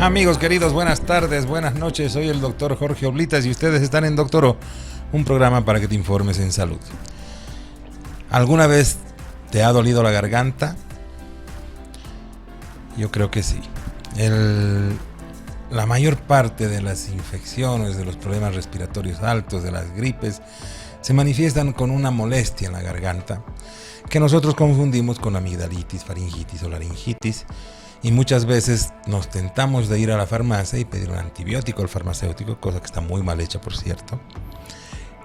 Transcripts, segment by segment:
Amigos queridos, buenas tardes, buenas noches. Soy el doctor Jorge Oblitas y ustedes están en Doctoro, un programa para que te informes en salud. ¿Alguna vez te ha dolido la garganta? Yo creo que sí. La mayor parte de las infecciones, de los problemas respiratorios altos, de las gripes, se manifiestan con una molestia en la garganta que nosotros confundimos con amigdalitis, faringitis o laringitis. Y muchas veces nos tentamos de ir a la farmacia y pedir un antibiótico al farmacéutico, cosa que está muy mal hecha, por cierto.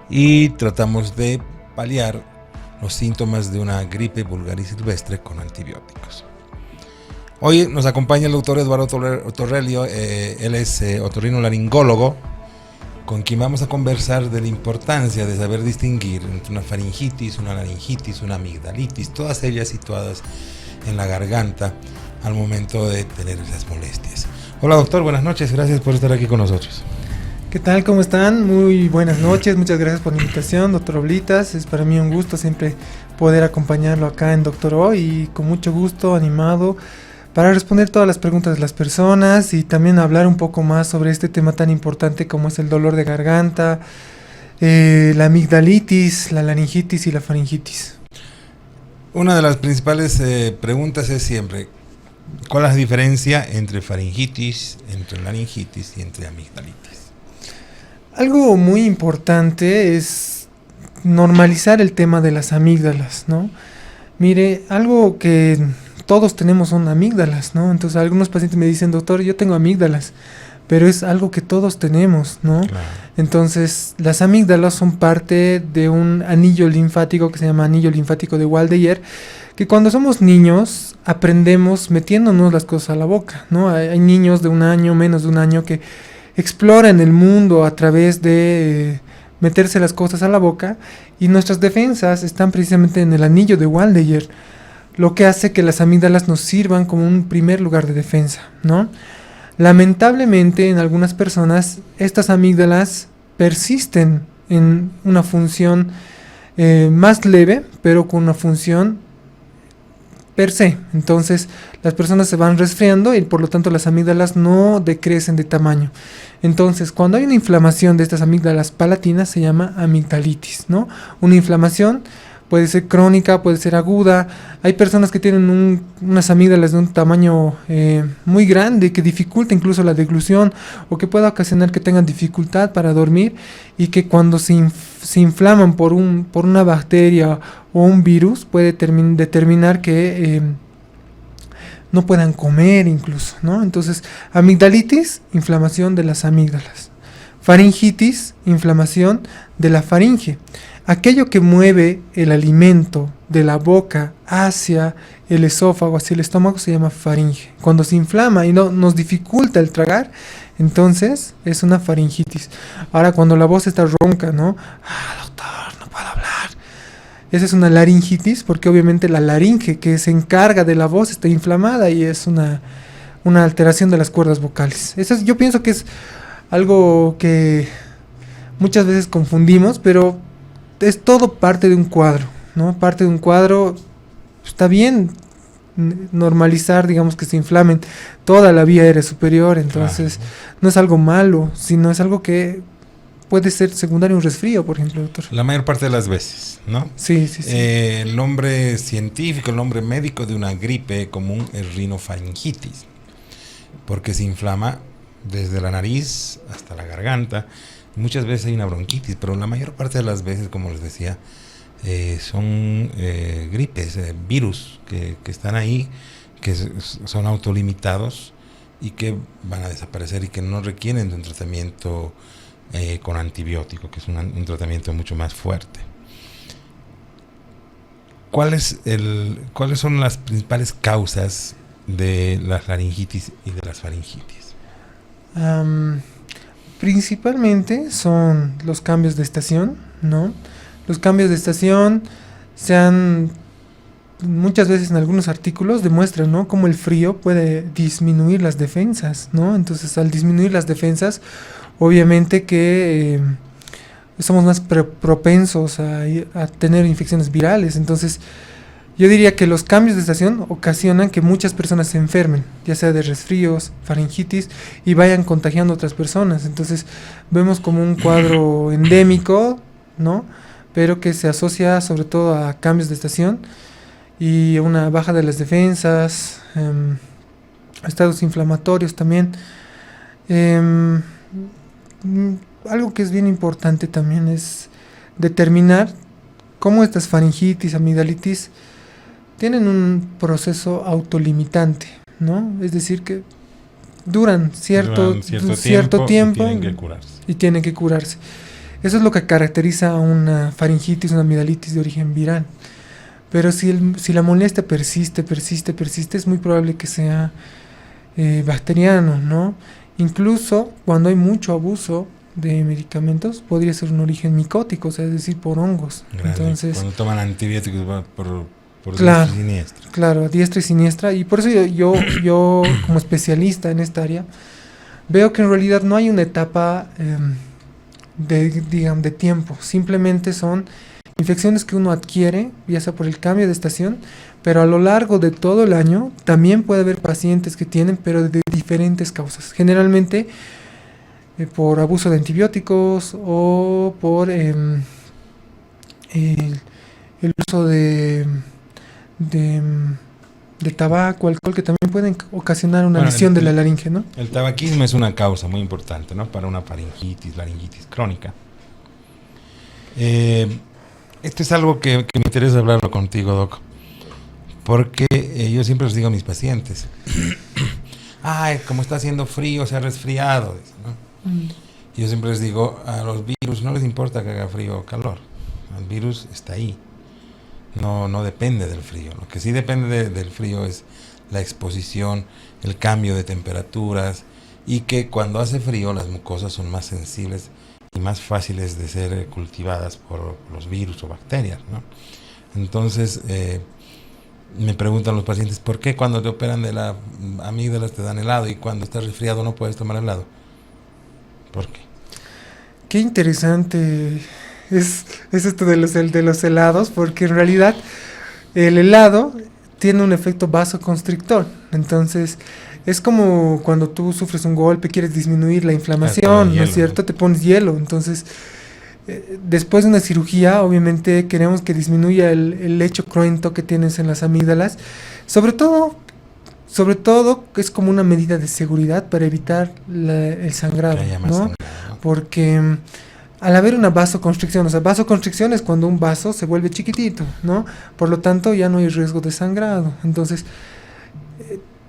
Y tratamos de paliar los síntomas de una gripe vulgar y silvestre con antibióticos. Hoy nos acompaña el doctor Eduardo Torrelio, él es otorrinolaringólogo, con quien vamos a conversar de la importancia de saber distinguir entre una faringitis, una laringitis, una amigdalitis, todas ellas situadas en la garganta al momento de tener esas molestias. Hola doctor, buenas noches, gracias por estar aquí con nosotros. ¿Qué tal? ¿Cómo están? Muy buenas noches, muchas gracias por la invitación, doctor Oblitas. Es para mí un gusto siempre poder acompañarlo acá en Doctoro y con mucho gusto, animado, para responder todas las preguntas de las personas y también hablar un poco más sobre este tema tan importante como es el dolor de garganta, la amigdalitis, la laringitis y la faringitis. Una de las principales preguntas es siempre, ¿cuál es la diferencia entre faringitis, entre laringitis y entre amigdalitis? Algo muy importante es normalizar el tema de las amígdalas, ¿no? Mire, algo que todos tenemos son amígdalas, ¿no? Entonces algunos pacientes me dicen, doctor, yo tengo amígdalas, pero es algo que todos tenemos, ¿no? Claro. Entonces las amígdalas son parte de un anillo linfático que se llama anillo linfático de Waldeyer, que cuando somos niños aprendemos metiéndonos las cosas a la boca, ¿no? Hay niños de un año, menos de un año, que exploran el mundo a través de meterse las cosas a la boca, y nuestras defensas están precisamente en el anillo de Waldeyer, lo que hace que las amígdalas nos sirvan como un primer lugar de defensa, ¿no? Lamentablemente en algunas personas estas amígdalas persisten en una función más leve, pero con una función per se. Entonces las personas se van resfriando y por lo tanto las amígdalas no decrecen de tamaño. Entonces cuando hay una inflamación de estas amígdalas palatinas se llama amigdalitis, ¿no? Una inflamación puede ser crónica, puede ser aguda. Hay personas que tienen unas amígdalas de un tamaño muy grande que dificulta incluso la deglución o que puede ocasionar que tengan dificultad para dormir y que cuando se inflaman por una bacteria o un virus puede determinar que no puedan comer incluso, ¿no? Entonces, amigdalitis, inflamación de las amígdalas. Faringitis, inflamación de la faringe. Aquello que mueve el alimento de la boca hacia el esófago, hacia el estómago, se llama faringe. Cuando se inflama y no nos dificulta el tragar, entonces es una faringitis. Ahora, cuando la voz está ronca, ¿no? Doctor, no puedo hablar. Esa es una laringitis, porque obviamente la laringe que se encarga de la voz está inflamada y es una alteración de las cuerdas vocales. Yo pienso que es algo que muchas veces confundimos, pero es todo parte de un cuadro, ¿no? Parte de un cuadro. Está bien normalizar, digamos, que se inflamen toda la vía aérea superior, entonces no es algo malo, sino es algo que puede ser secundario a un resfrío, por ejemplo, doctor. La mayor parte de las veces, ¿no? Sí. El nombre científico, el nombre médico de una gripe común es rinofaringitis, porque se inflama desde la nariz hasta la garganta. Muchas veces hay una bronquitis, pero la mayor parte de las veces, como les decía, son gripes, virus que están ahí, que son autolimitados y que van a desaparecer y que no requieren de un tratamiento con antibiótico, que es un tratamiento mucho más fuerte. ¿Cuáles son las principales causas de la laringitis y de las faringitis? Principalmente son los cambios de estación, ¿no? Los cambios de estación muchas veces en algunos artículos demuestran, ¿no?, cómo el frío puede disminuir las defensas, ¿no? Entonces, al disminuir las defensas, obviamente que somos más propensos a tener infecciones virales. Entonces, Yo diría que los cambios de estación ocasionan que muchas personas se enfermen, ya sea de resfríos, faringitis, y vayan contagiando a otras personas. Entonces vemos como un cuadro endémico, ¿no? Pero que se asocia sobre todo a cambios de estación y una baja de las defensas, estados inflamatorios también. Algo que es bien importante también es determinar cómo estas faringitis, amigdalitis tienen un proceso autolimitante, ¿no? Es decir, que duran cierto tiempo y tienen que curarse. Eso es lo que caracteriza a una faringitis, una amigdalitis de origen viral. Pero si la molestia persiste, es muy probable que sea bacteriano, ¿no? Incluso cuando hay mucho abuso de medicamentos, podría ser un origen micótico, o sea, es decir, por hongos. Entonces, cuando toman antibióticos va por claro, diestra y siniestra. Claro, diestra y siniestra. Y por eso yo como especialista en esta área, veo que en realidad no hay una etapa de tiempo. Simplemente son infecciones que uno adquiere, ya sea por el cambio de estación, pero a lo largo de todo el año también puede haber pacientes que tienen, pero de diferentes causas. Generalmente por abuso de antibióticos o por el uso de tabaco, alcohol, que también pueden ocasionar una lesión de la laringe, ¿no? El tabaquismo es una causa muy importante, ¿no? Para una laringitis crónica. Esto es algo que me interesa hablarlo contigo, Doc, porque yo siempre les digo a mis pacientes, como está haciendo frío, se ha resfriado, ¿no? Yo siempre les digo, a los virus no les importa que haga frío o calor, el virus está ahí, no depende del frío. Lo que sí depende del frío es la exposición, el cambio de temperaturas, y que cuando hace frío las mucosas son más sensibles y más fáciles de ser cultivadas por los virus o bacterias, ¿no? Entonces me preguntan los pacientes, ¿por qué cuando te operan de la amígdala te dan helado y cuando estás resfriado no puedes tomar helado? ¿Por qué? Qué interesante es esto de los helados, porque en realidad el helado tiene un efecto vasoconstrictor. Entonces es como cuando tú sufres un golpe, quieres disminuir la inflamación, ¿no es cierto? Te pones hielo. Entonces después de una cirugía, obviamente queremos que disminuya el lecho cruento que tienes en las amígdalas, sobre todo es como una medida de seguridad para evitar el sangrado, ¿no? Porque al haber una vasoconstricción, o sea, vasoconstricción es cuando un vaso se vuelve chiquitito, ¿no? Por lo tanto, ya no hay riesgo de sangrado. Entonces,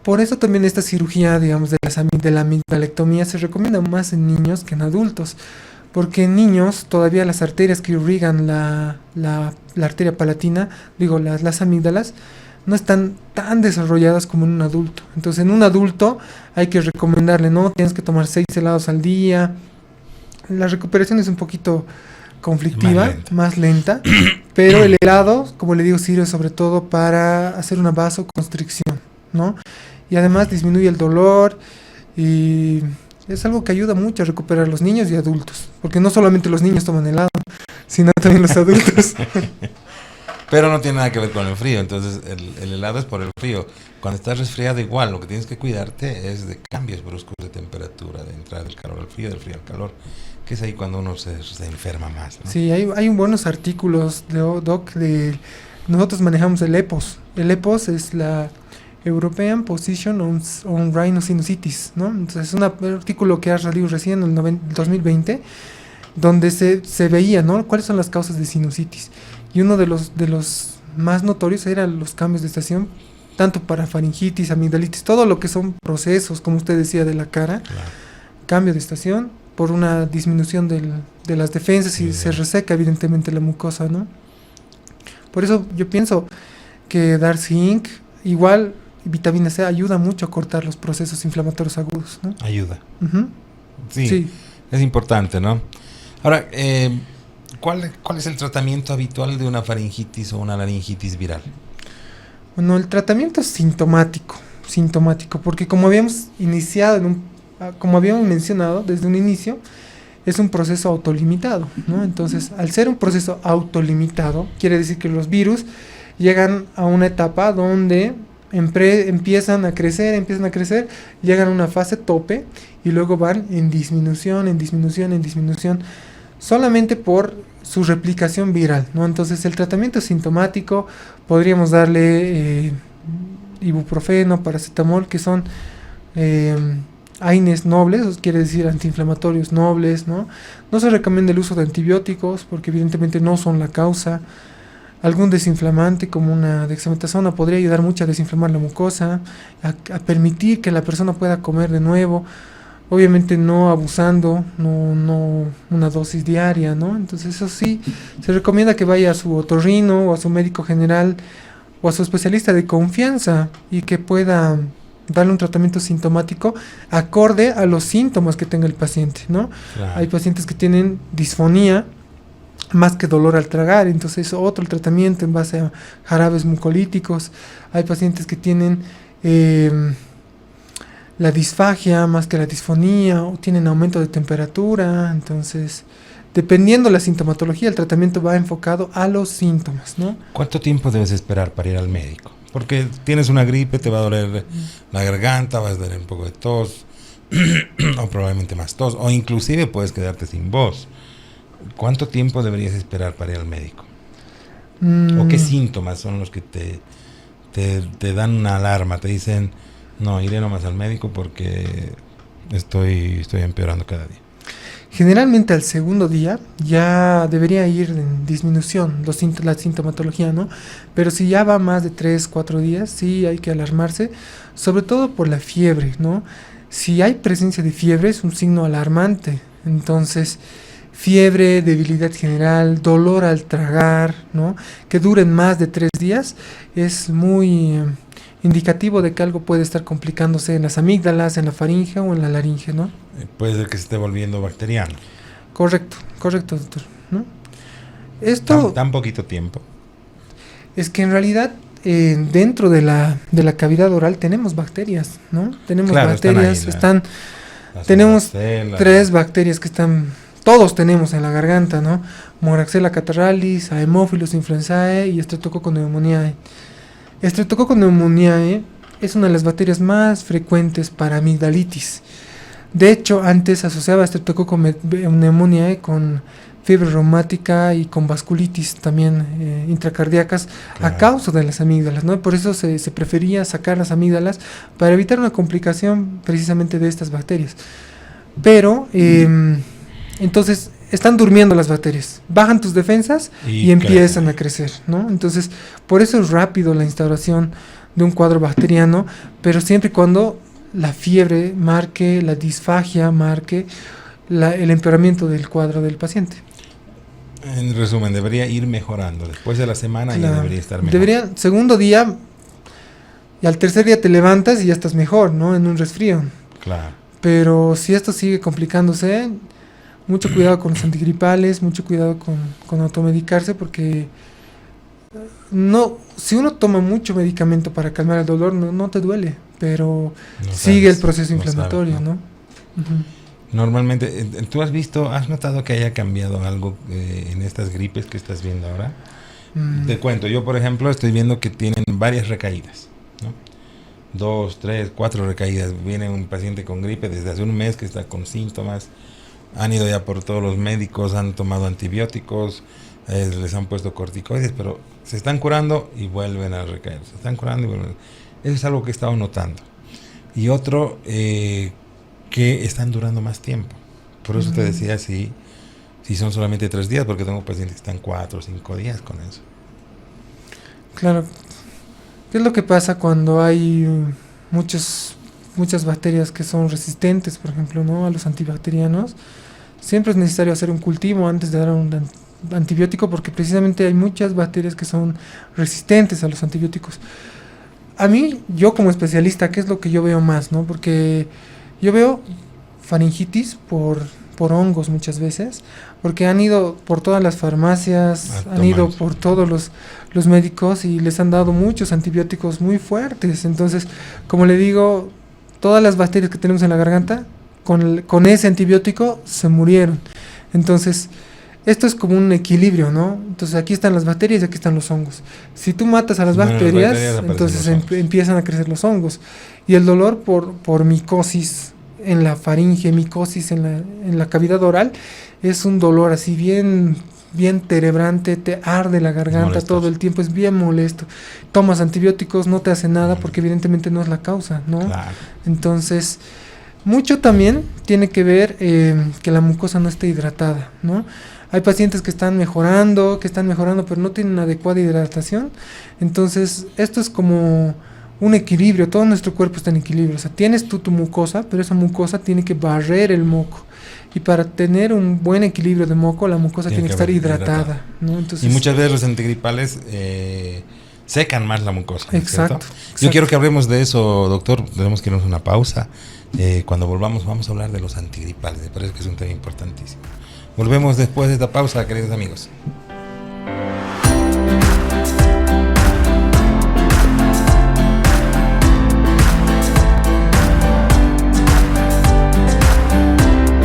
por eso también esta cirugía, digamos, de la amigdalectomía se recomienda más en niños que en adultos, porque en niños todavía las arterias que irrigan la arteria palatina, las amígdalas, no están tan desarrolladas como en un adulto. Entonces en un adulto hay que recomendarle, ¿no? Tienes que tomar 6 helados al día. La recuperación es un poquito conflictiva, más lenta, pero el helado, como le digo, sirve sobre todo para hacer una vasoconstricción, ¿no? Y además disminuye el dolor y es algo que ayuda mucho a recuperar a los niños y adultos, porque no solamente los niños toman helado, sino también los adultos. Pero no tiene nada que ver con el frío, entonces el helado es por el frío. Cuando estás resfriado igual, lo que tienes que cuidarte es de cambios bruscos de temperatura, de entrada del calor al frío, del frío al calor, que es ahí cuando uno se enferma más, ¿no? Sí, hay buenos artículos, Doc, nosotros manejamos el EPOS. El EPOS es la European Position on Rhinosinusitis, ¿no? Entonces es un artículo que ha salido recién en el 2020, donde se veía, ¿no? ¿Cuáles son las causas de sinusitis? Y uno de los más notorios eran los cambios de estación, tanto para faringitis, amigdalitis, todo lo que son procesos, como usted decía, de la cara, claro. Cambio de estación por una disminución de las defensas y se reseca evidentemente la mucosa, ¿no? Por eso yo pienso que dar zinc, igual vitamina C, ayuda mucho a cortar los procesos inflamatorios agudos, ¿no? Ayuda. Sí, es importante, ¿no? Ahora, ¿cuál es el tratamiento habitual de una faringitis o una laringitis viral? Bueno, el tratamiento es sintomático, porque como habíamos mencionado desde un inicio, es un proceso autolimitado, ¿no? Entonces, al ser un proceso autolimitado, quiere decir que los virus llegan a una etapa donde empiezan a crecer, llegan a una fase tope y luego van en disminución, solamente por su replicación viral, ¿no? Entonces el tratamiento sintomático podríamos darle ibuprofeno, paracetamol, que son AINES nobles, quiere decir antiinflamatorios nobles, ¿no? No se recomienda el uso de antibióticos porque evidentemente no son la causa. Algún desinflamante como una dexametasona podría ayudar mucho a desinflamar la mucosa, a permitir que la persona pueda comer de nuevo, obviamente no abusando, no una dosis diaria, ¿no? Entonces eso sí, se recomienda que vaya a su otorrino o a su médico general o a su especialista de confianza y que pueda darle un tratamiento sintomático acorde a los síntomas que tenga el paciente, ¿no? Claro. Hay pacientes que tienen disfonía más que dolor al tragar, entonces otro tratamiento en base a jarabes mucolíticos. Hay pacientes que tienen la disfagia más que la disfonía o tienen aumento de temperatura, entonces dependiendo la sintomatología el tratamiento va enfocado a los síntomas, ¿no? ¿Cuánto tiempo debes esperar para ir al médico? Porque tienes una gripe, te va a doler la garganta, vas a tener un poco de tos o probablemente más tos, o inclusive puedes quedarte sin voz. ¿Cuánto tiempo deberías esperar para ir al médico? ¿O qué síntomas son los que te dan una alarma? Te dicen, no, iré nomás al médico porque estoy empeorando cada día. Generalmente al segundo día ya debería ir en disminución la sintomatología, ¿no? Pero si ya va más de 3, 4 días, sí hay que alarmarse, sobre todo por la fiebre, ¿no? Si hay presencia de fiebre es un signo alarmante, entonces fiebre, debilidad general, dolor al tragar, ¿no? Que duren más de 3 días es muy indicativo de que algo puede estar complicándose en las amígdalas, en la faringe o en la laringe, ¿no? Puede ser que se esté volviendo bacteriano. Correcto, doctor, ¿no? Esto ¿Tan poquito tiempo? es que en realidad dentro de la cavidad oral tenemos bacterias, ¿no? Tenemos bacterias, tenemos 3 bacterias que están, todos tenemos en la garganta, ¿no? Moraxella catarrhalis, Haemophilus influenzae y Streptococcus pneumoniae. Streptococcus pneumoniae es una de las bacterias más frecuentes para amigdalitis. De hecho, antes asociaba Streptococcus pneumoniae con fiebre reumática y con vasculitis también intracardíacas, claro, a causa de las amígdalas, ¿no? Por eso se prefería sacar las amígdalas para evitar una complicación precisamente de estas bacterias. Pero, entonces, están durmiendo las bacterias, bajan tus defensas y empiezan a crecer, ¿no? Entonces, por eso es rápido la instauración de un cuadro bacteriano, pero siempre y cuando la fiebre marque, la disfagia marque el empeoramiento del cuadro del paciente. En resumen, debería ir mejorando. Después de la semana ya debería estar mejor. Segundo día, y al tercer día te levantas y ya estás mejor, ¿no? En un resfrío. Claro. Pero si esto sigue complicándose, mucho cuidado con los antigripales, mucho cuidado con automedicarse, porque si uno toma mucho medicamento para calmar el dolor, no te duele, pero sigue el proceso inflamatorio, ¿no? Uh-huh. Normalmente, ¿tú has notado que haya cambiado algo en estas gripes que estás viendo ahora? Te cuento, yo por ejemplo estoy viendo que tienen varias recaídas, ¿no? 2, 3, 4 recaídas. Viene un paciente con gripe desde hace un mes que está con síntomas, han ido ya por todos los médicos, han tomado antibióticos, les han puesto corticoides, pero se están curando y vuelven a recaer, se están curando y vuelven. Eso es algo que he estado notando. Y otro, que están durando más tiempo. Por eso te decía si son solamente 3 días, porque tengo pacientes que están 4 o 5 días con eso. Claro. ¿Qué es lo que pasa cuando hay muchas bacterias que son resistentes, por ejemplo, ¿no? A los antibacterianos? Siempre es necesario hacer un cultivo antes de dar un antibiótico, porque precisamente hay muchas bacterias que son resistentes a los antibióticos. A mí, yo como especialista, ¿qué es lo que yo veo más, no? Porque yo veo faringitis por hongos muchas veces, porque han ido por todas las farmacias, han ido por todos los médicos y les han dado muchos antibióticos muy fuertes. Entonces, como le digo, todas las bacterias que tenemos en la garganta, con ese antibiótico se murieron. Entonces, esto es como un equilibrio, ¿no? Entonces aquí están las bacterias y aquí están los hongos. Si tú matas a las bacterias, entonces empiezan a crecer los hongos. Y el dolor por micosis en la faringe, micosis en la cavidad oral, es un dolor así bien terebrante, te arde la garganta todo el tiempo, es bien molesto. Tomas antibióticos, no te hace nada porque evidentemente no es la causa, ¿no? Claro. Entonces, mucho también tiene que ver que la mucosa no esté hidratada, ¿no? Hay pacientes que están mejorando, pero no tienen adecuada hidratación. Entonces, esto es como un equilibrio, todo nuestro cuerpo está en equilibrio. O sea, tienes tú tu mucosa, pero esa mucosa tiene que barrer el moco. Y para tener un buen equilibrio de moco, la mucosa tiene que estar hidratada, ¿no? Entonces, y muchas veces los antigripales secan más la mucosa, ¿no? Exacto. Yo quiero que hablemos de eso, doctor. Tenemos que irnos a una pausa. Cuando volvamos vamos a hablar de los antigripales. Me parece que es un tema importantísimo. Volvemos después de esta pausa, queridos amigos.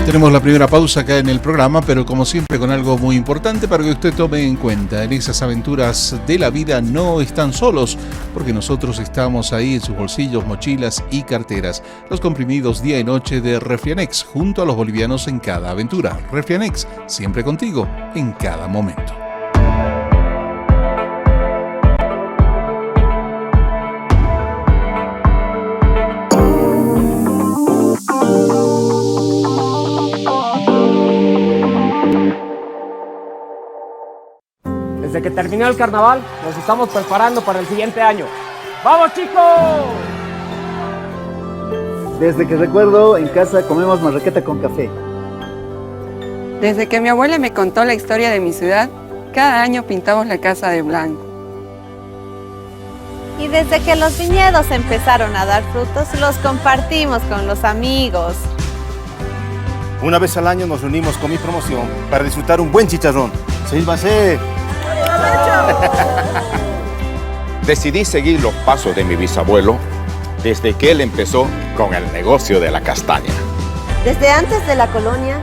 Tenemos la primera pausa acá en el programa, pero como siempre con algo muy importante para que usted tome en cuenta. En esas aventuras de la vida no están solos, porque nosotros estamos ahí en sus bolsillos, mochilas y carteras. Los comprimidos día y noche de Refrianex, junto a los bolivianos en cada aventura. Refrianex, siempre contigo, en cada momento. Desde que terminó el carnaval, nos estamos preparando para el siguiente año. ¡Vamos, chicos! Desde que recuerdo, en casa comemos marraqueta con café. Desde que mi abuela me contó la historia de mi ciudad, cada año pintamos la casa de blanco. Y desde que los viñedos empezaron a dar frutos, los compartimos con los amigos. Una vez al año nos reunimos con mi promoción para disfrutar un buen chicharrón. ¡Sírvase! Decidí seguir los pasos de mi bisabuelo desde que él empezó con el negocio de la castaña. Desde antes de la colonia,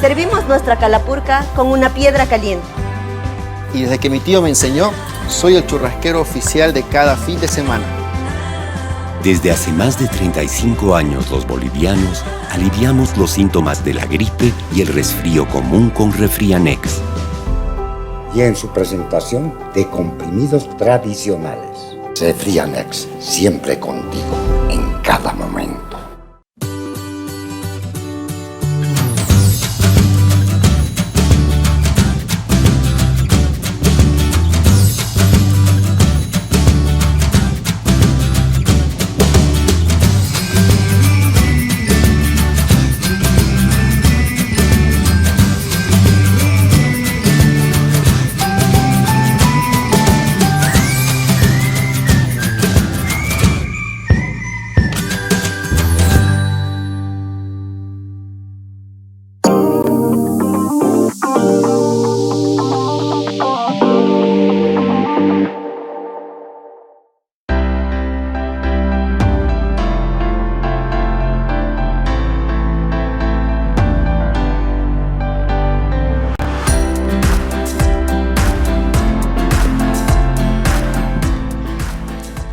servimos nuestra calapurca con una piedra caliente. Y desde que mi tío me enseñó, soy el churrasquero oficial de cada fin de semana. Desde hace más de 35 años, los bolivianos aliviamos los síntomas de la gripe y el resfrío común con Refrianex. Y en su presentación de comprimidos tradicionales. Refrianex, siempre contigo, en cada momento.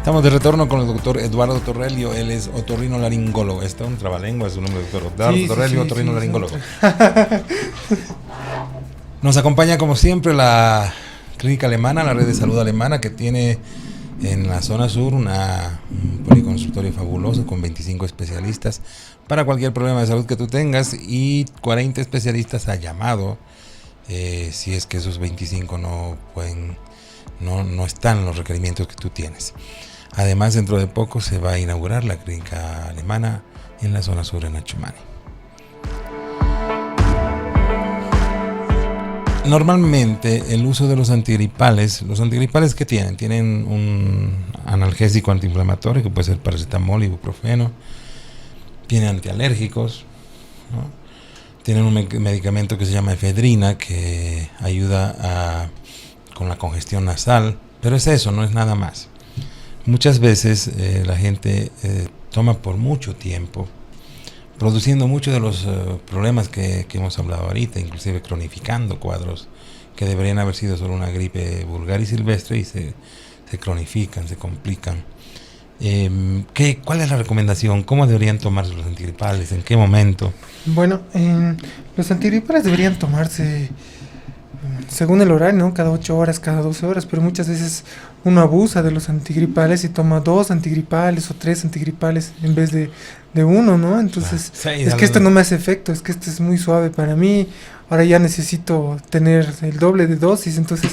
Estamos de retorno con el doctor Eduardo Torrelio. Él es otorrinolaringólogo. Está un trabalengua, es su nombre, doctor. Eduardo Torrelio, otorrinolaringólogo. Nos acompaña, como siempre, la Clínica Alemana, la red de salud alemana, que tiene en la zona sur un policonsultorio fabuloso con 25 especialistas para cualquier problema de salud que tú tengas, y 40 especialistas a llamado si es que esos 25 no están en los requerimientos que tú tienes. Además, dentro de poco se va a inaugurar la Clínica Alemana en la zona sur, en Achumani. Normalmente el uso de los antigripales ¿qué tienen? Tienen un analgésico antiinflamatorio que puede ser paracetamol, ibuprofeno, tienen antialérgicos, ¿no? Tienen un medicamento que se llama efedrina que ayuda con la congestión nasal, pero es eso, no es nada más. Muchas veces la gente toma por mucho tiempo produciendo muchos de los problemas que hemos hablado ahorita, inclusive cronificando cuadros que deberían haber sido solo una gripe vulgar y silvestre y se cronifican, se complican. ¿Cuál es la recomendación? ¿Cómo deberían tomarse los antigripales? ¿En qué momento? Bueno, los antigripales deberían tomarse según el horario, ¿no? Cada 8 horas, cada 12 horas, pero muchas veces uno abusa de los antigripales y toma 2 antigripales o 3 antigripales en vez de uno, ¿no? Entonces, es que esto no me hace efecto, es que este es muy suave para mí, ahora ya necesito tener el doble de dosis. Entonces,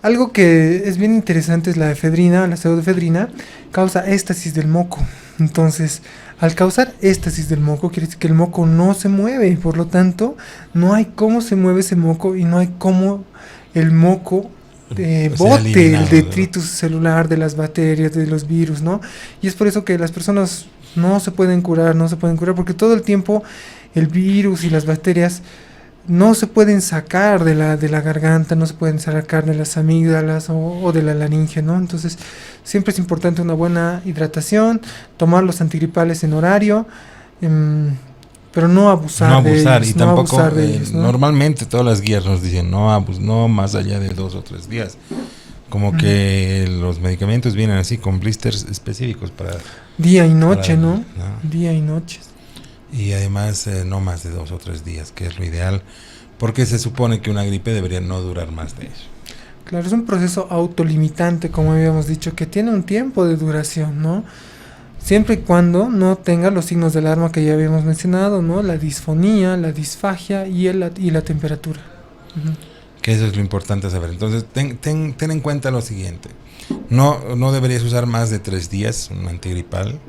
algo que es bien interesante es la efedrina, la pseudoefedrina, causa éstasis del moco. Entonces, al causar éstasis del moco, quiere decir que el moco no se mueve, por lo tanto, no hay cómo se mueve ese moco y no hay cómo el moco bote el detritus celular de las bacterias, de los virus, ¿no? Y es por eso que las personas no se pueden curar, porque todo el tiempo el virus y las bacterias no se pueden sacar de la garganta, no se pueden sacar de las amígdalas o de la laringe, ¿no? Entonces, siempre es importante una buena hidratación, tomar los antigripales en horario, pero no abusar de ellos. Y tampoco, ¿no? Normalmente todas las guías nos dicen no más allá de 2 o 3 días. Como que los medicamentos vienen así con blisters específicos para... Día y noche, ¿no? Día y noche. Y además no más de 2 o 3 días, que es lo ideal, porque se supone que una gripe debería no durar más de eso. Claro, es un proceso autolimitante, como habíamos dicho, que tiene un tiempo de duración, ¿no? Siempre y cuando no tenga los signos de alarma que ya habíamos mencionado, ¿no? La disfonía, la disfagia y la temperatura. Que eso es lo importante saber. Entonces, ten en cuenta lo siguiente. No deberías usar más de 3 días un antigripal.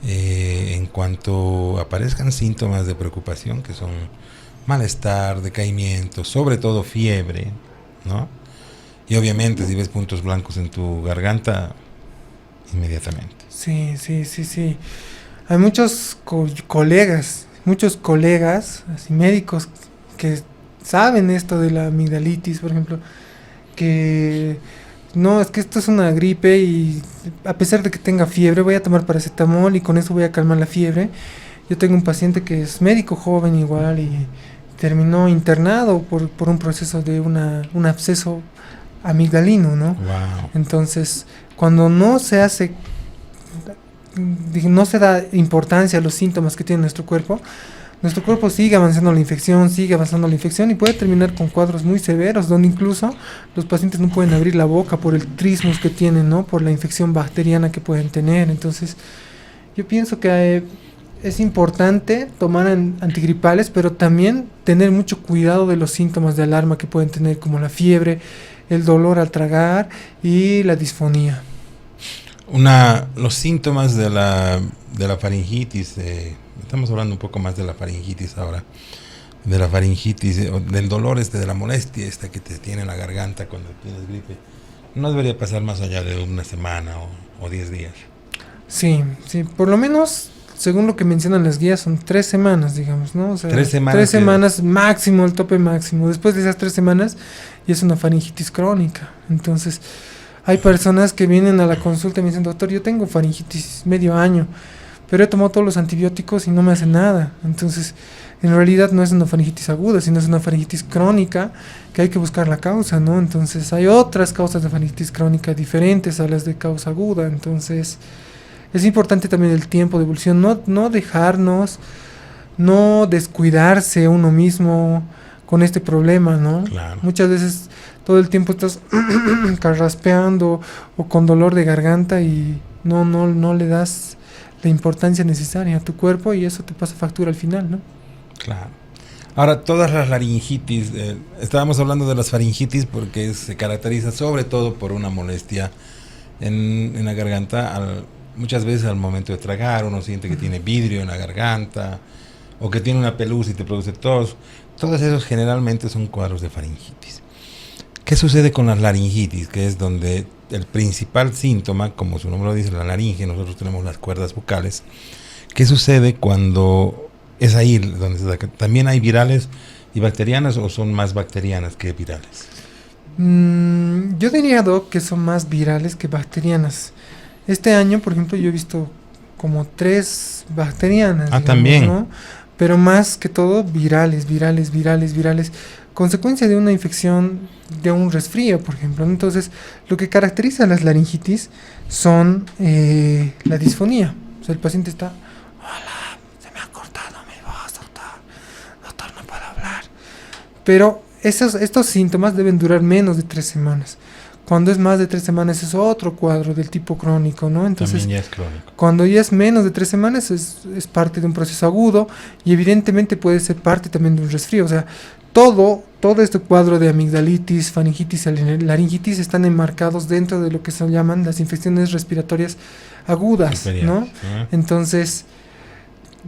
En cuanto aparezcan síntomas de preocupación, que son malestar, decaimiento, sobre todo fiebre, ¿no? Y obviamente si ves puntos blancos en tu garganta, inmediatamente. Sí. Hay muchos colegas, así, médicos, que saben esto de la amigdalitis, por ejemplo, que... No, es que esto es una gripe y a pesar de que tenga fiebre voy a tomar paracetamol y con eso voy a calmar la fiebre. Yo tengo un paciente que es médico joven igual y terminó internado por un proceso de un absceso amigdalino, ¿no? Wow. Entonces, cuando no se da importancia a los síntomas que tiene nuestro cuerpo sigue avanzando la infección y puede terminar con cuadros muy severos, donde incluso los pacientes no pueden abrir la boca por el trismus que tienen, ¿no? Por la infección bacteriana que pueden tener. Entonces, yo pienso que es importante tomar antigripales, pero también tener mucho cuidado de los síntomas de alarma que pueden tener, como la fiebre, el dolor al tragar y la disfonía. Los síntomas de la faringitis, estamos hablando un poco más de la faringitis ahora, de la faringitis, del dolor de la molestia que te tiene en la garganta cuando tienes gripe, no debería pasar más allá de una semana o 10 días. Sí, por lo menos, según lo que mencionan las guías, son 3 semanas, digamos, ¿no? O sea, 3 semanas máximo, el tope máximo. Después de esas 3 semanas ya es una faringitis crónica. Entonces, hay personas que vienen a la consulta y me dicen, doctor, yo tengo faringitis medio año, pero he tomado todos los antibióticos y no me hace nada. Entonces, en realidad no es una faringitis aguda, sino es una faringitis crónica que hay que buscar la causa, ¿no? Entonces, hay otras causas de faringitis crónica diferentes a las de causa aguda. Entonces, es importante también el tiempo de evolución, no dejarnos, no descuidarse uno mismo con este problema, ¿no? Claro. Muchas veces todo el tiempo estás carraspeando o con dolor de garganta y no le das la importancia necesaria a tu cuerpo y eso te pasa factura al final, ¿no? Claro. Ahora, todas las laringitis, estábamos hablando de las faringitis porque se caracteriza sobre todo por una molestia en la garganta. Muchas veces al momento de tragar uno siente que tiene vidrio en la garganta o que tiene una pelusa y te produce tos. Todos esos generalmente son cuadros de faringitis. ¿Qué sucede con las laringitis? Que es donde el principal síntoma, como su nombre lo dice, la laringe, nosotros tenemos las cuerdas vocales. ¿Qué sucede cuando es ahí donde se da? ¿También hay virales y bacterianas o son más bacterianas que virales? Yo diría, Doc, que son más virales que bacterianas. Este año, por ejemplo, yo he visto como 3 bacterianas. Ah, digamos, también. ¿no? Pero más que todo virales, consecuencia de una infección, de un resfrío, por ejemplo. Entonces, lo que caracteriza a las laringitis son la disfonía. O sea, el paciente está, hola, se me ha cortado mi voz, doctor, no puedo hablar. Pero estos síntomas deben durar menos de 3 semanas. Cuando es más de 3 semanas es otro cuadro del tipo crónico, ¿no? Entonces, también ya es crónico. Cuando ya es menos de 3 semanas es parte de un proceso agudo y evidentemente puede ser parte también de un resfrío. O sea, todo este cuadro de amigdalitis, faringitis y laringitis están enmarcados dentro de lo que se llaman las infecciones respiratorias agudas, ¿no? Entonces,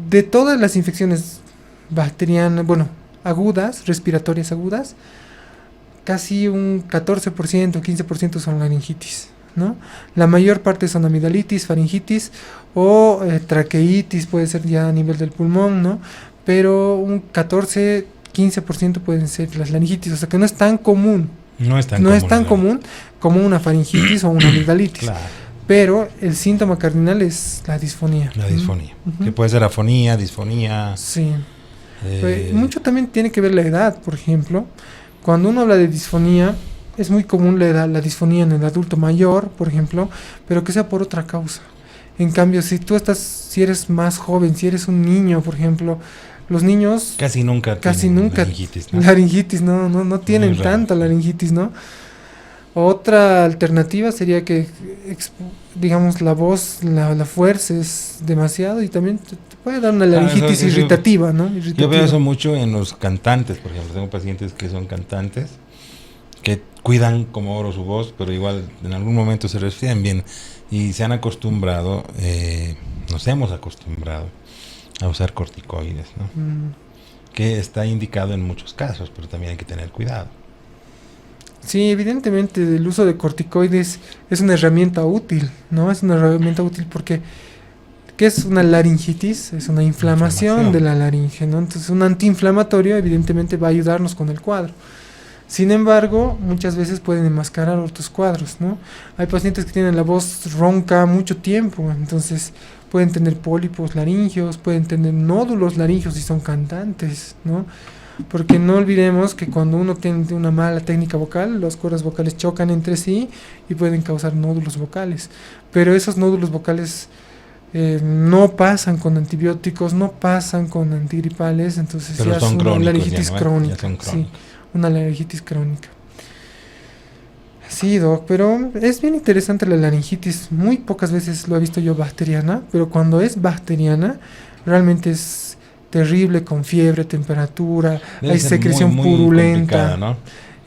de todas las infecciones bacterianas, agudas, respiratorias agudas, casi un 14% o 15% son laringitis, ¿no? La mayor parte son amigdalitis, faringitis o traqueitis, puede ser ya a nivel del pulmón, ¿no? Pero un 14-15% pueden ser las laringitis, o sea que no es tan común. No es tan común como una faringitis o una amigdalitis. Claro. Pero el síntoma cardinal es la disfonía. La disfonía. Que puede ser afonía, disfonía. Sí. Mucho también tiene que ver la edad, por ejemplo. Cuando uno habla de disfonía, es muy común la disfonía en el adulto mayor, por ejemplo, pero que sea por otra causa. En cambio, si eres más joven, si eres un niño, por ejemplo, los niños casi nunca laringitis, no tienen tanta laringitis, ¿no? Otra alternativa sería que, digamos, la voz la fuerces demasiado y también te puede dar una laringitis irritativa, ¿no? Yo veo eso mucho en los cantantes, por ejemplo. Tengo pacientes que son cantantes, que cuidan como oro su voz, pero igual en algún momento se resfrían bien y se han acostumbrado, nos hemos acostumbrado a usar corticoides, ¿no? Que está indicado en muchos casos, pero también hay que tener cuidado. Sí, evidentemente el uso de corticoides es una herramienta útil, ¿no? Es una herramienta útil porque ¿qué es una laringitis? Es una inflamación de la laringe, ¿no? Entonces un antiinflamatorio evidentemente va a ayudarnos con el cuadro. Sin embargo, muchas veces pueden enmascarar otros cuadros, ¿no? Hay pacientes que tienen la voz ronca mucho tiempo, entonces pueden tener pólipos laringeos, pueden tener nódulos laringeos si son cantantes, ¿no? Porque no olvidemos que cuando uno tiene una mala técnica vocal, las cuerdas vocales chocan entre sí y pueden causar nódulos vocales. Pero esos nódulos vocales no pasan con antibióticos, no pasan con antigripales, entonces pero ya son es una laringitis crónica. Sí, una laringitis crónica. Sí, doc, pero es bien interesante la laringitis. Muy pocas veces lo he visto yo bacteriana, pero cuando es bacteriana, realmente es terrible, con fiebre, temperatura, hay secreción muy purulenta, ¿no?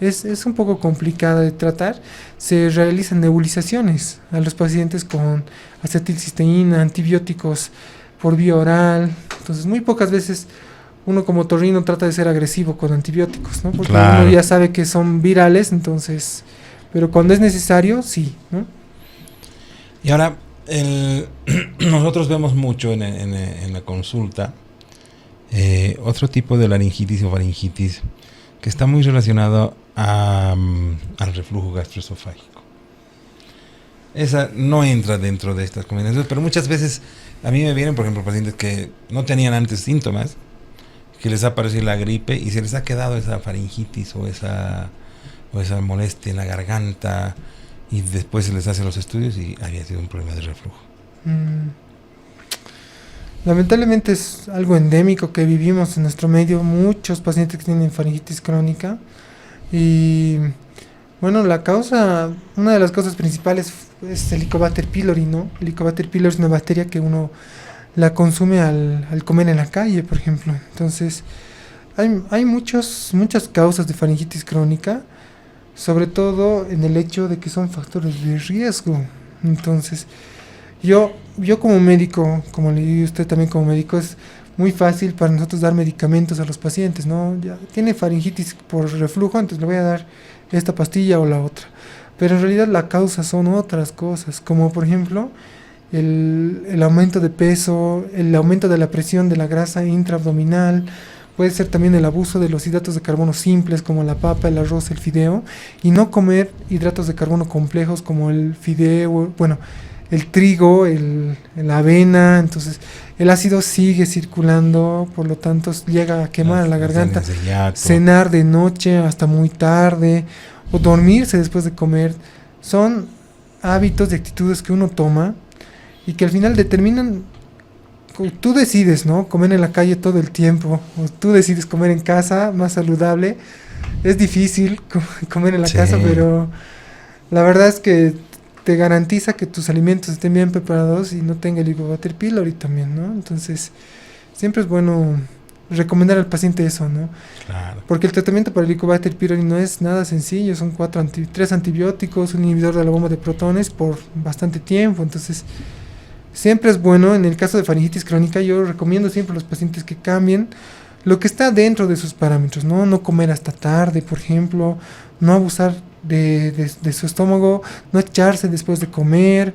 Es un poco complicada de tratar. Se realizan nebulizaciones a los pacientes con acetilcisteína, antibióticos por vía oral. Entonces, muy pocas veces uno como otorrino trata de ser agresivo con antibióticos, ¿no? Porque uno ya sabe que son virales, entonces, pero cuando es necesario, sí, ¿no? Y ahora, nosotros vemos mucho en la consulta otro tipo de laringitis o faringitis que está muy relacionado al reflujo gastroesofágico. Esa no entra dentro de estas combinaciones, pero muchas veces a mí me vienen, por ejemplo, pacientes que no tenían antes síntomas, que les ha aparecido la gripe y se les ha quedado esa faringitis o esa molestia en la garganta y después se les hace los estudios y había sido un problema de reflujo. Lamentablemente es algo endémico que vivimos en nuestro medio, muchos pacientes que tienen faringitis crónica y bueno, una de las causas principales es el Helicobacter pylori, ¿no? El Helicobacter pylori es una bacteria que uno la consume al comer en la calle, por ejemplo. Entonces, hay muchas causas de faringitis crónica, sobre todo en el hecho de que son factores de riesgo. Entonces, yo como médico, como le digo a usted también como médico, es muy fácil para nosotros dar medicamentos a los pacientes, ¿no? Ya tiene faringitis por reflujo, entonces le voy a dar esta pastilla o la otra. Pero en realidad la causa son otras cosas, como por ejemplo el aumento de peso, el aumento de la presión de la grasa intraabdominal, puede ser también el abuso de los hidratos de carbono simples como la papa, el arroz, el fideo, y no comer hidratos de carbono complejos como el fideo, bueno, el trigo, la avena, entonces el ácido sigue circulando, por lo tanto llega a quemar la garganta. Cenar de noche hasta muy tarde o dormirse después de comer son hábitos y actitudes que uno toma y que al final determinan. Tú decides, ¿no? Comer en la calle todo el tiempo, o tú decides comer en casa, más saludable. Es difícil comer en la casa, pero la verdad es que te garantiza que tus alimentos estén bien preparados y no tenga Helicobacter pylori también, ¿no? Entonces, siempre es bueno recomendar al paciente eso, ¿no? Claro. Porque el tratamiento para Helicobacter pylori no es nada sencillo, son 3 antibióticos, un inhibidor de la bomba de protones por bastante tiempo, entonces siempre es bueno. En el caso de faringitis crónica, yo recomiendo siempre a los pacientes que cambien lo que está dentro de sus parámetros, ¿no? No comer hasta tarde, por ejemplo, no abusar de su estómago, no echarse después de comer,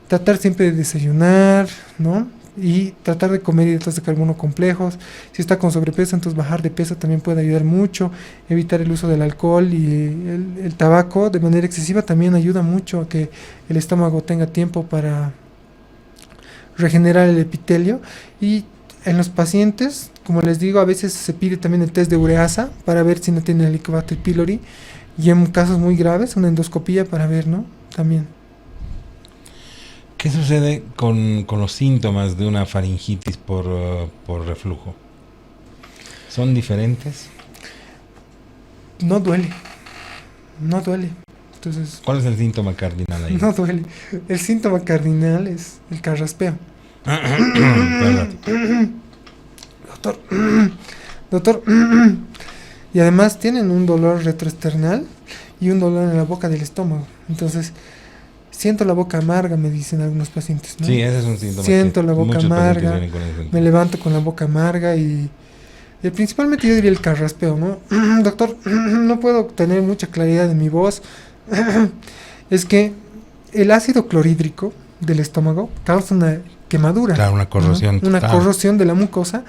tratar siempre de desayunar, ¿no? Y tratar de comer hidratos de carbono complejos. Si está con sobrepeso, entonces bajar de peso también puede ayudar mucho. Evitar el uso del alcohol y el tabaco de manera excesiva también ayuda mucho a que el estómago tenga tiempo para regenerar el epitelio. Y en los pacientes, como les digo, a veces se pide también el test de ureasa para ver si no tiene Helicobacter pylori, y en casos muy graves una endoscopía para ver, ¿no? También. ¿Qué sucede con los síntomas de una faringitis por reflujo? ¿Son diferentes? No duele. Entonces, ¿cuál es el síntoma cardinal ahí? No duele. El síntoma cardinal es el carraspeo. Doctor, y además tienen un dolor retroesternal y un dolor en la boca del estómago. Entonces, siento la boca amarga, me dicen algunos pacientes, ¿no? Sí, ese es un síntoma. Siento la boca amarga, me levanto con la boca amarga y principalmente yo diría el carraspeo, ¿no? Doctor, no puedo tener mucha claridad en mi voz. Es que el ácido clorhídrico del estómago causa una quemadura. Claro, una corrosión. ¿No? Una corrosión de la mucosa.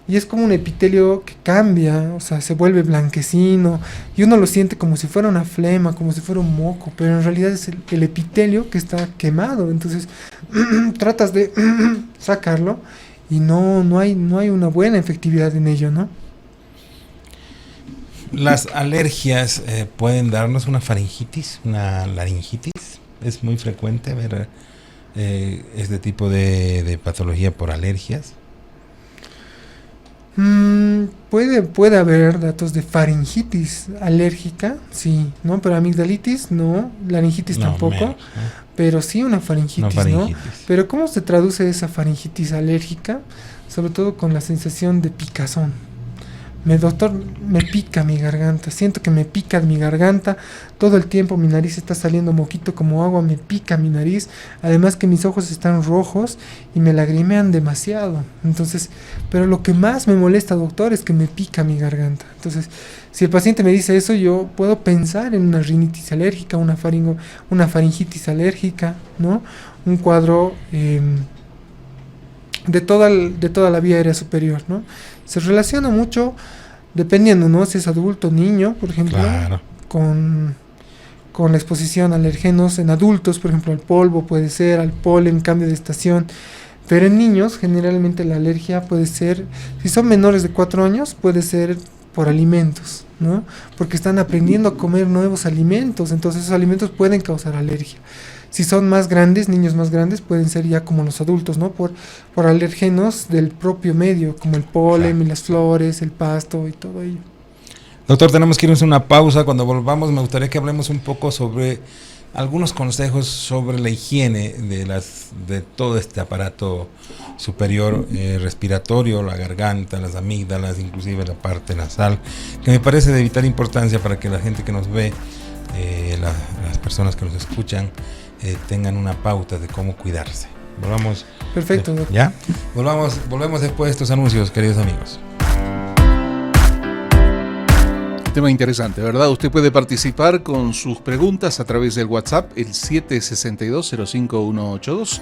Y es como un epitelio que cambia, o sea, se vuelve blanquecino. Y uno lo siente como si fuera una flema, como si fuera un moco. Pero en realidad es el epitelio que está quemado. Entonces, tratas de sacarlo y no hay una buena efectividad en ello, ¿no? ¿Las alergias pueden darnos una faringitis, una laringitis? ¿Es muy frecuente ver este tipo de patología por alergias? Puede haber datos de faringitis alérgica, sí, ¿no? Pero amigdalitis no, laringitis tampoco, menos, ¿no? Pero sí una faringitis, ¿no? Pero ¿cómo se traduce esa faringitis alérgica? Sobre todo con la sensación de picazón. Doctor, me pica mi garganta, siento que me pica mi garganta, todo el tiempo mi nariz está saliendo moquito como agua, me pica mi nariz, además que mis ojos están rojos y me lagrimean demasiado. Entonces, pero lo que más me molesta, doctor, es que me pica mi garganta. Entonces, si el paciente me dice eso, yo puedo pensar en una rinitis alérgica, una faringitis alérgica, ¿no? Un cuadro de toda la vía aérea superior, ¿no? Se relaciona mucho, dependiendo, ¿no? Si es adulto o niño, por ejemplo, claro, con la exposición a alergenos en adultos, por ejemplo, al polvo puede ser, al polen, cambio de estación. Pero en niños, generalmente la alergia puede ser, si son menores de 4 años, puede ser por alimentos, ¿no? Porque están aprendiendo a comer nuevos alimentos, entonces esos alimentos pueden causar alergia. Si son más grandes, niños más grandes, pueden ser ya como los adultos, ¿no? Por alérgenos del propio medio, como el polen, las flores, el pasto y todo ello. Doctor, tenemos que irnos a una pausa. Cuando volvamos me gustaría que hablemos un poco sobre algunos consejos sobre la higiene de todo este aparato superior respiratorio, la garganta, las amígdalas, inclusive la parte nasal, que me parece de vital importancia para que la gente que nos ve, las personas que nos escuchan, tengan una pauta de cómo cuidarse. Volvamos. Perfecto. ¿Ya? Volvemos después de estos anuncios, queridos amigos. Tema interesante, ¿verdad? Usted puede participar con sus preguntas a través del WhatsApp, el 762-05182.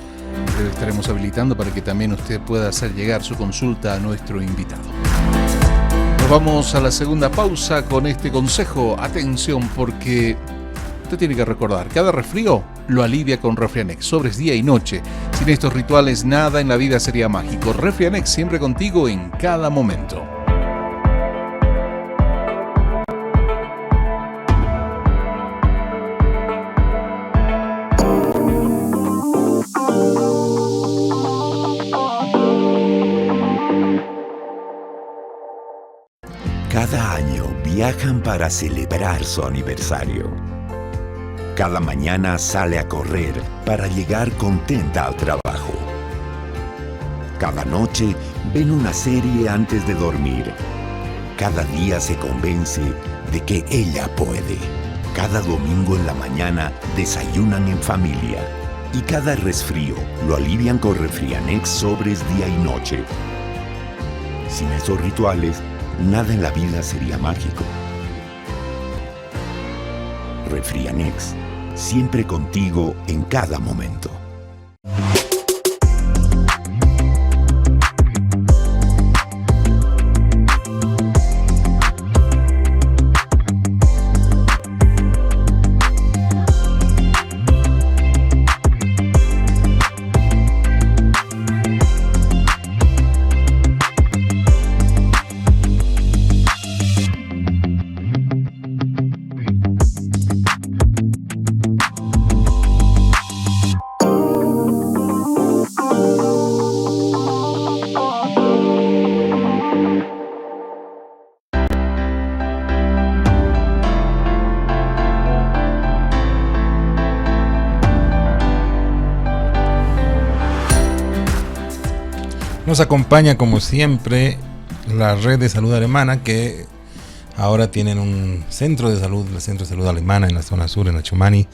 Le estaremos habilitando para que también usted pueda hacer llegar su consulta a nuestro invitado. Nos vamos a la segunda pausa con este consejo. Atención, porque Usted tiene que recordar, cada resfrío lo alivia con Refrianex, sobres día y noche. Sin estos rituales, nada en la vida sería mágico. Refrianex, siempre contigo en cada momento. Cada año viajan para celebrar su aniversario. Cada mañana sale a correr para llegar contenta al trabajo. Cada noche ven una serie antes de dormir. Cada día se convence de que ella puede. Cada domingo en la mañana desayunan en familia. Y cada resfrío lo alivian con Refrianex sobres día y noche. Sin esos rituales, nada en la vida sería mágico. Refrianex, siempre contigo en cada momento. Nos acompaña como siempre la red de salud alemana, que ahora tienen un centro de salud, el centro de salud alemana en la zona sur, en Achumani,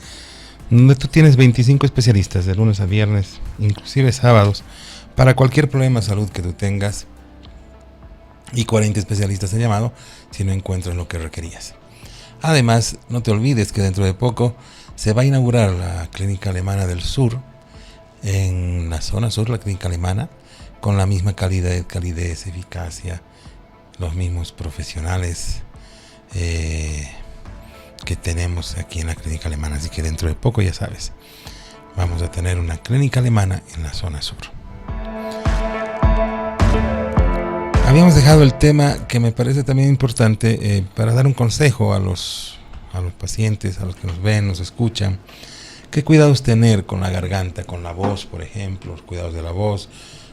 donde tú tienes 25 especialistas de lunes a viernes, inclusive sábados, para cualquier problema de salud que tú tengas, y 40 especialistas en llamado si no encuentras lo que requerías. Además, no te olvides que dentro de poco se va a inaugurar la clínica alemana del sur, en la zona sur, la clínica alemana, con la misma calidez, eficacia, los mismos profesionales que tenemos aquí en la clínica alemana. Así que dentro de poco, ya sabes, vamos a tener una clínica alemana en la zona sur. Habíamos dejado el tema que me parece también importante para dar un consejo a los pacientes, a los que nos ven, nos escuchan. ¿Qué cuidados tener con la garganta, con la voz, por ejemplo? Los cuidados de la voz,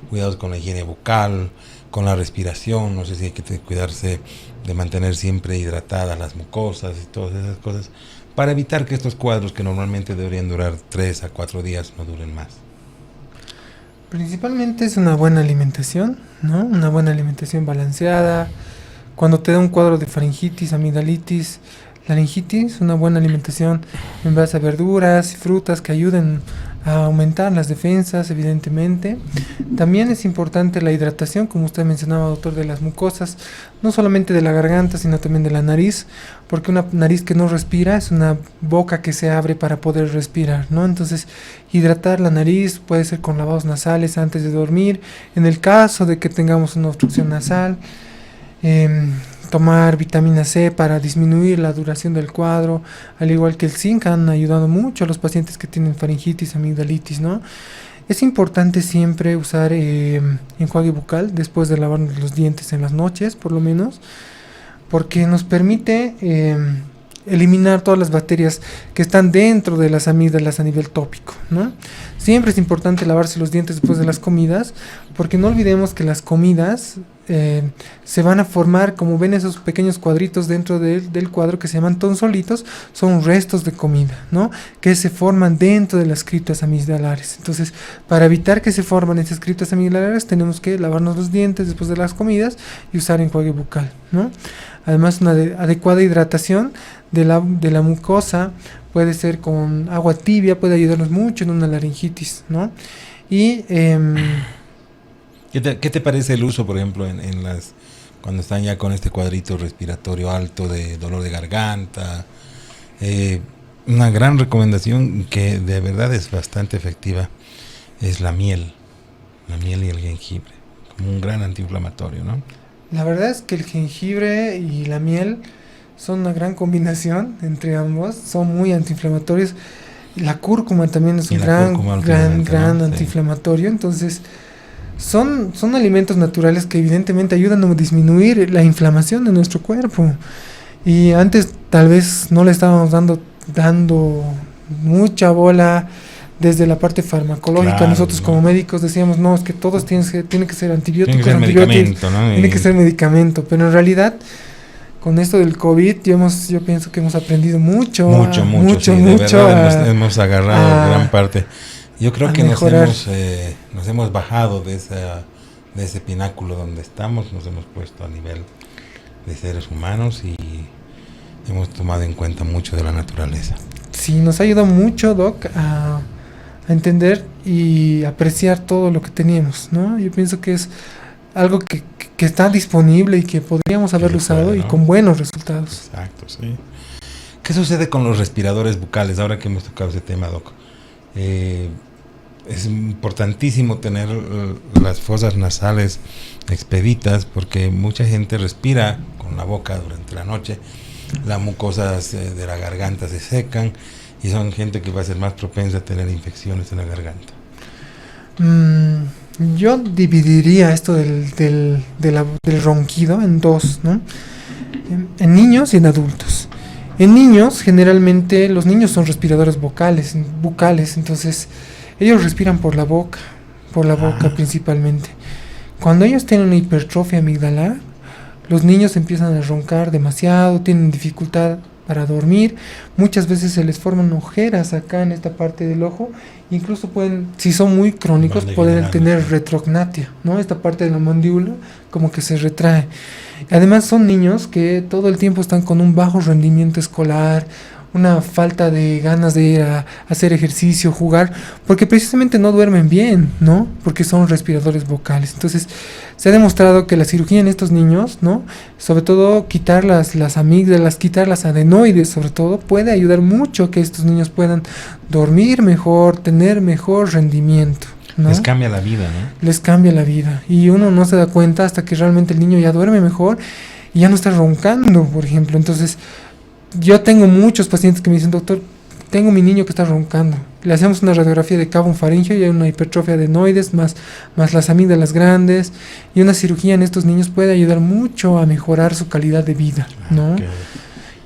cuidados con la higiene bucal, con la respiración. No sé si hay que cuidarse de mantener siempre hidratadas las mucosas y todas esas cosas, para evitar que estos cuadros que normalmente deberían durar 3 a 4 días no duren más. Principalmente es una buena alimentación, ¿no? Una buena alimentación balanceada. Cuando te da un cuadro de faringitis, amigdalitis, laringitis, una buena alimentación en base a verduras y frutas que ayuden a aumentar las defensas, evidentemente. También es importante la hidratación, como usted mencionaba, doctor, de las mucosas, no solamente de la garganta, sino también de la nariz, porque una nariz que no respira es una boca que se abre para poder respirar, ¿no? Entonces, hidratar la nariz puede ser con lavados nasales antes de dormir, en el caso de que tengamos una obstrucción nasal. Tomar vitamina C para disminuir la duración del cuadro, al igual que el zinc, han ayudado mucho a los pacientes que tienen faringitis, amigdalitis, ¿no? Es importante siempre usar enjuague bucal después de lavarnos los dientes en las noches, por lo menos, porque nos permite eliminar todas las bacterias que están dentro de las amígdalas a nivel tópico, ¿no? Siempre es importante lavarse los dientes después de las comidas, porque no olvidemos que las comidas se van a formar, como ven esos pequeños cuadritos dentro del cuadro que se llaman tonsolitos, son restos de comida, ¿no? Que se forman dentro de las criptas amigdalares. Entonces, para evitar que se formen esas criptas amigdalares, tenemos que lavarnos los dientes después de las comidas y usar enjuague bucal, ¿no? Además, una adecuada hidratación de la mucosa puede ser con agua tibia, puede ayudarnos mucho en una laringitis, ¿no? Y ¿Qué te parece el uso, por ejemplo, en las cuando están ya con este cuadrito respiratorio alto de dolor de garganta? Una gran recomendación que de verdad es bastante efectiva es la miel y el jengibre, como un gran antiinflamatorio, ¿no? La verdad es que el jengibre y la miel son una gran combinación entre ambos, son muy antiinflamatorios. La cúrcuma también es un gran antiinflamatorio, entonces son alimentos naturales que evidentemente ayudan a disminuir la inflamación de nuestro cuerpo. Y antes tal vez no le estábamos dando mucha bola desde la parte farmacológica. Claro, nosotros como médicos decíamos, no, es que todos tiene que ser antibióticos, tiene que ser medicamento, pero en realidad con esto del COVID yo pienso que hemos aprendido mucho. Hemos agarrado gran parte. Yo creo que nos hemos bajado de ese pináculo donde estamos, nos hemos puesto a nivel de seres humanos y hemos tomado en cuenta mucho de la naturaleza. Sí, nos ha ayudado mucho, Doc, a entender y apreciar todo lo que teníamos, ¿no? Yo pienso que es algo que está disponible y que podríamos haberlo usado, ¿no? Y con buenos resultados. Exacto, sí. ¿Qué sucede con los respiradores bucales? Ahora que hemos tocado ese tema, Doc. Es importantísimo tener las fosas nasales expeditas porque mucha gente respira con la boca durante la noche, las mucosas de la garganta se secan y son gente que va a ser más propensa a tener infecciones en la garganta. Yo dividiría esto del ronquido en dos, ¿no? En niños y en adultos. En niños, generalmente, los niños son respiradores bucales, entonces ellos respiran por la boca principalmente. Cuando ellos tienen una hipertrofia amigdalar, los niños empiezan a roncar demasiado, tienen dificultad para dormir, muchas veces se les forman ojeras acá en esta parte del ojo, incluso pueden, si son muy crónicos, pueden tener retrognatia, ¿no? Esta parte de la mandíbula como que se retrae. Además son niños que todo el tiempo están con un bajo rendimiento escolar, una falta de ganas de ir a hacer ejercicio, jugar, porque precisamente no duermen bien, ¿no? Porque son respiradores vocales. Entonces, se ha demostrado que la cirugía en estos niños, ¿no? Sobre todo quitar las amígdalas, quitar las adenoides, sobre todo, puede ayudar mucho a que estos niños puedan dormir mejor, tener mejor rendimiento, ¿no? Les cambia la vida, ¿no? Les cambia la vida. Y uno no se da cuenta hasta que realmente el niño ya duerme mejor y ya no está roncando, por ejemplo. Entonces, yo tengo muchos pacientes que me dicen, doctor, tengo mi niño que está roncando. Le hacemos una radiografía de cabo faríngeo y hay una hipertrofia de adenoides, más las amígdalas grandes. Y una cirugía en estos niños puede ayudar mucho a mejorar su calidad de vida, ¿no?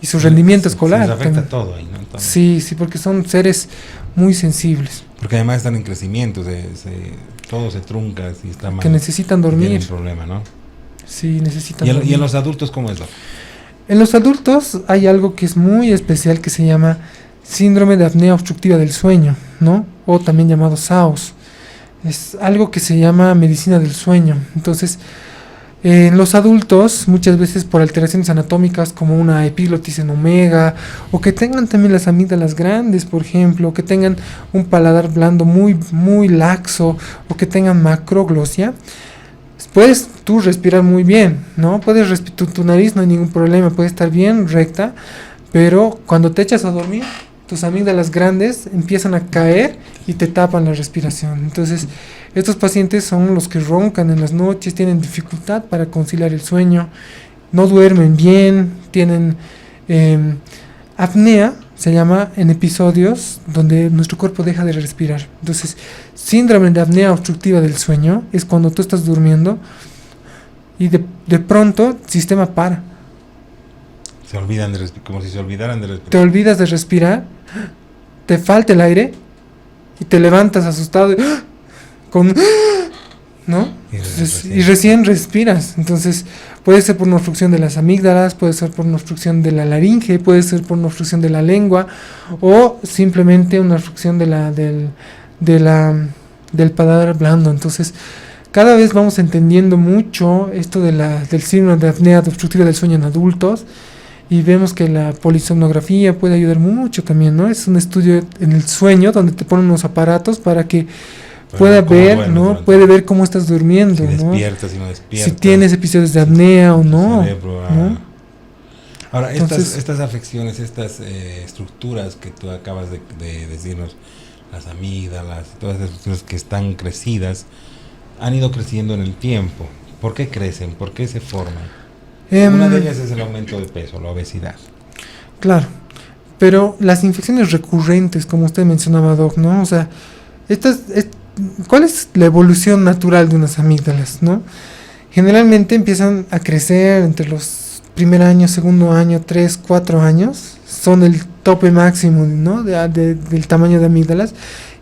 Y su rendimiento escolar. Se les afecta todo ahí, ¿no? Entonces, sí, porque son seres muy sensibles. Porque además están en crecimiento, todo se trunca, si está mal. Que necesitan dormir. Tienen un problema, ¿no? Sí, necesitan dormir. ¿Y en los adultos cómo es, doctor? En los adultos hay algo que es muy especial que se llama síndrome de apnea obstructiva del sueño, ¿no? O también llamado SAOS. Es algo que se llama medicina del sueño. Entonces, en los adultos, muchas veces por alteraciones anatómicas como una epiglotis en omega, o que tengan también las amígdalas grandes, por ejemplo, o que tengan un paladar blando muy, muy laxo, o que tengan macroglosia, puedes tú respirar muy bien, ¿no? Puedes tu nariz no hay ningún problema, puede estar bien recta, pero cuando te echas a dormir, tus amígdalas grandes empiezan a caer y te tapan la respiración. Entonces, estos pacientes son los que roncan en las noches, tienen dificultad para conciliar el sueño, no duermen bien, tienen apnea, se llama en episodios donde nuestro cuerpo deja de respirar. Entonces, síndrome de apnea obstructiva del sueño es cuando tú estás durmiendo y de pronto el sistema para. Se olvidan de respirar, como si se olvidaran de respirar. Te olvidas de respirar, te falta el aire y te levantas asustado ¿no? Y recién respiras. Entonces, puede ser por una obstrucción de las amígdalas, puede ser por una obstrucción de la laringe, puede ser por una obstrucción de la lengua o simplemente una obstrucción del paladar blando. Entonces, cada vez vamos entendiendo mucho esto del síndrome de apnea obstructiva del sueño en adultos y vemos que la polisomnografía puede ayudar mucho también, ¿no? Es un estudio en el sueño donde te ponen unos aparatos para que pueda ver, ¿no? Puede ver cómo estás durmiendo, si ¿no? Despiertas, si no despiertas. Si tienes episodios de apnea o no. Cerebro, ¿no? Ahora, estas afecciones, estas estructuras que tú acabas de decirnos, las amígdalas, todas estas estructuras que están crecidas, han ido creciendo en el tiempo. ¿Por qué crecen? ¿Por qué se forman? Una de ellas es el aumento de peso, la obesidad. Claro, pero las infecciones recurrentes, como usted mencionaba, Doc, ¿no? O sea, ¿cuál es la evolución natural de unas amígdalas, no? Generalmente empiezan a crecer entre los primer año, segundo año, 3, 4 años, son el tope máximo, ¿no? Del tamaño de amígdalas,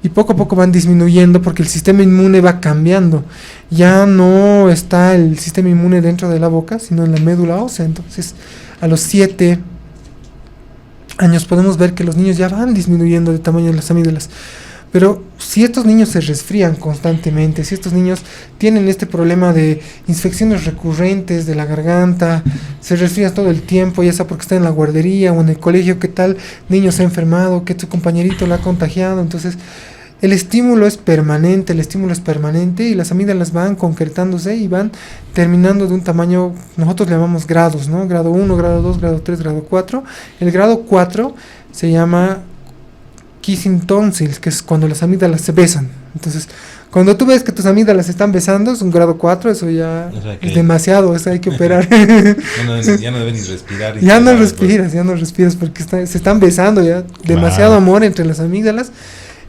y poco a poco van disminuyendo porque el sistema inmune va cambiando. Ya no está el sistema inmune dentro de la boca, sino en la médula ósea. Entonces, a los 7 años podemos ver que los niños ya van disminuyendo de tamaño de las amígdalas. Pero si estos niños se resfrían constantemente, si estos niños tienen este problema de infecciones recurrentes de la garganta, se resfrían todo el tiempo, ya sea porque está en la guardería o en el colegio, que tal niño se ha enfermado, que tu compañerito lo ha contagiado, entonces el estímulo es permanente y las amígdalas van concretándose y van terminando de un tamaño, nosotros le llamamos grados, ¿no? Grado 1, grado 2, grado 3, grado 4. El grado 4 se llama kissing tonsils, que es cuando las amígdalas se besan. Entonces, cuando tú ves que tus amígdalas se están besando, es un grado 4, eso ya es demasiado, eso hay que operar. Ya no debes ni respirar. Ya no respiras porque se están besando ya, demasiado amor entre las amígdalas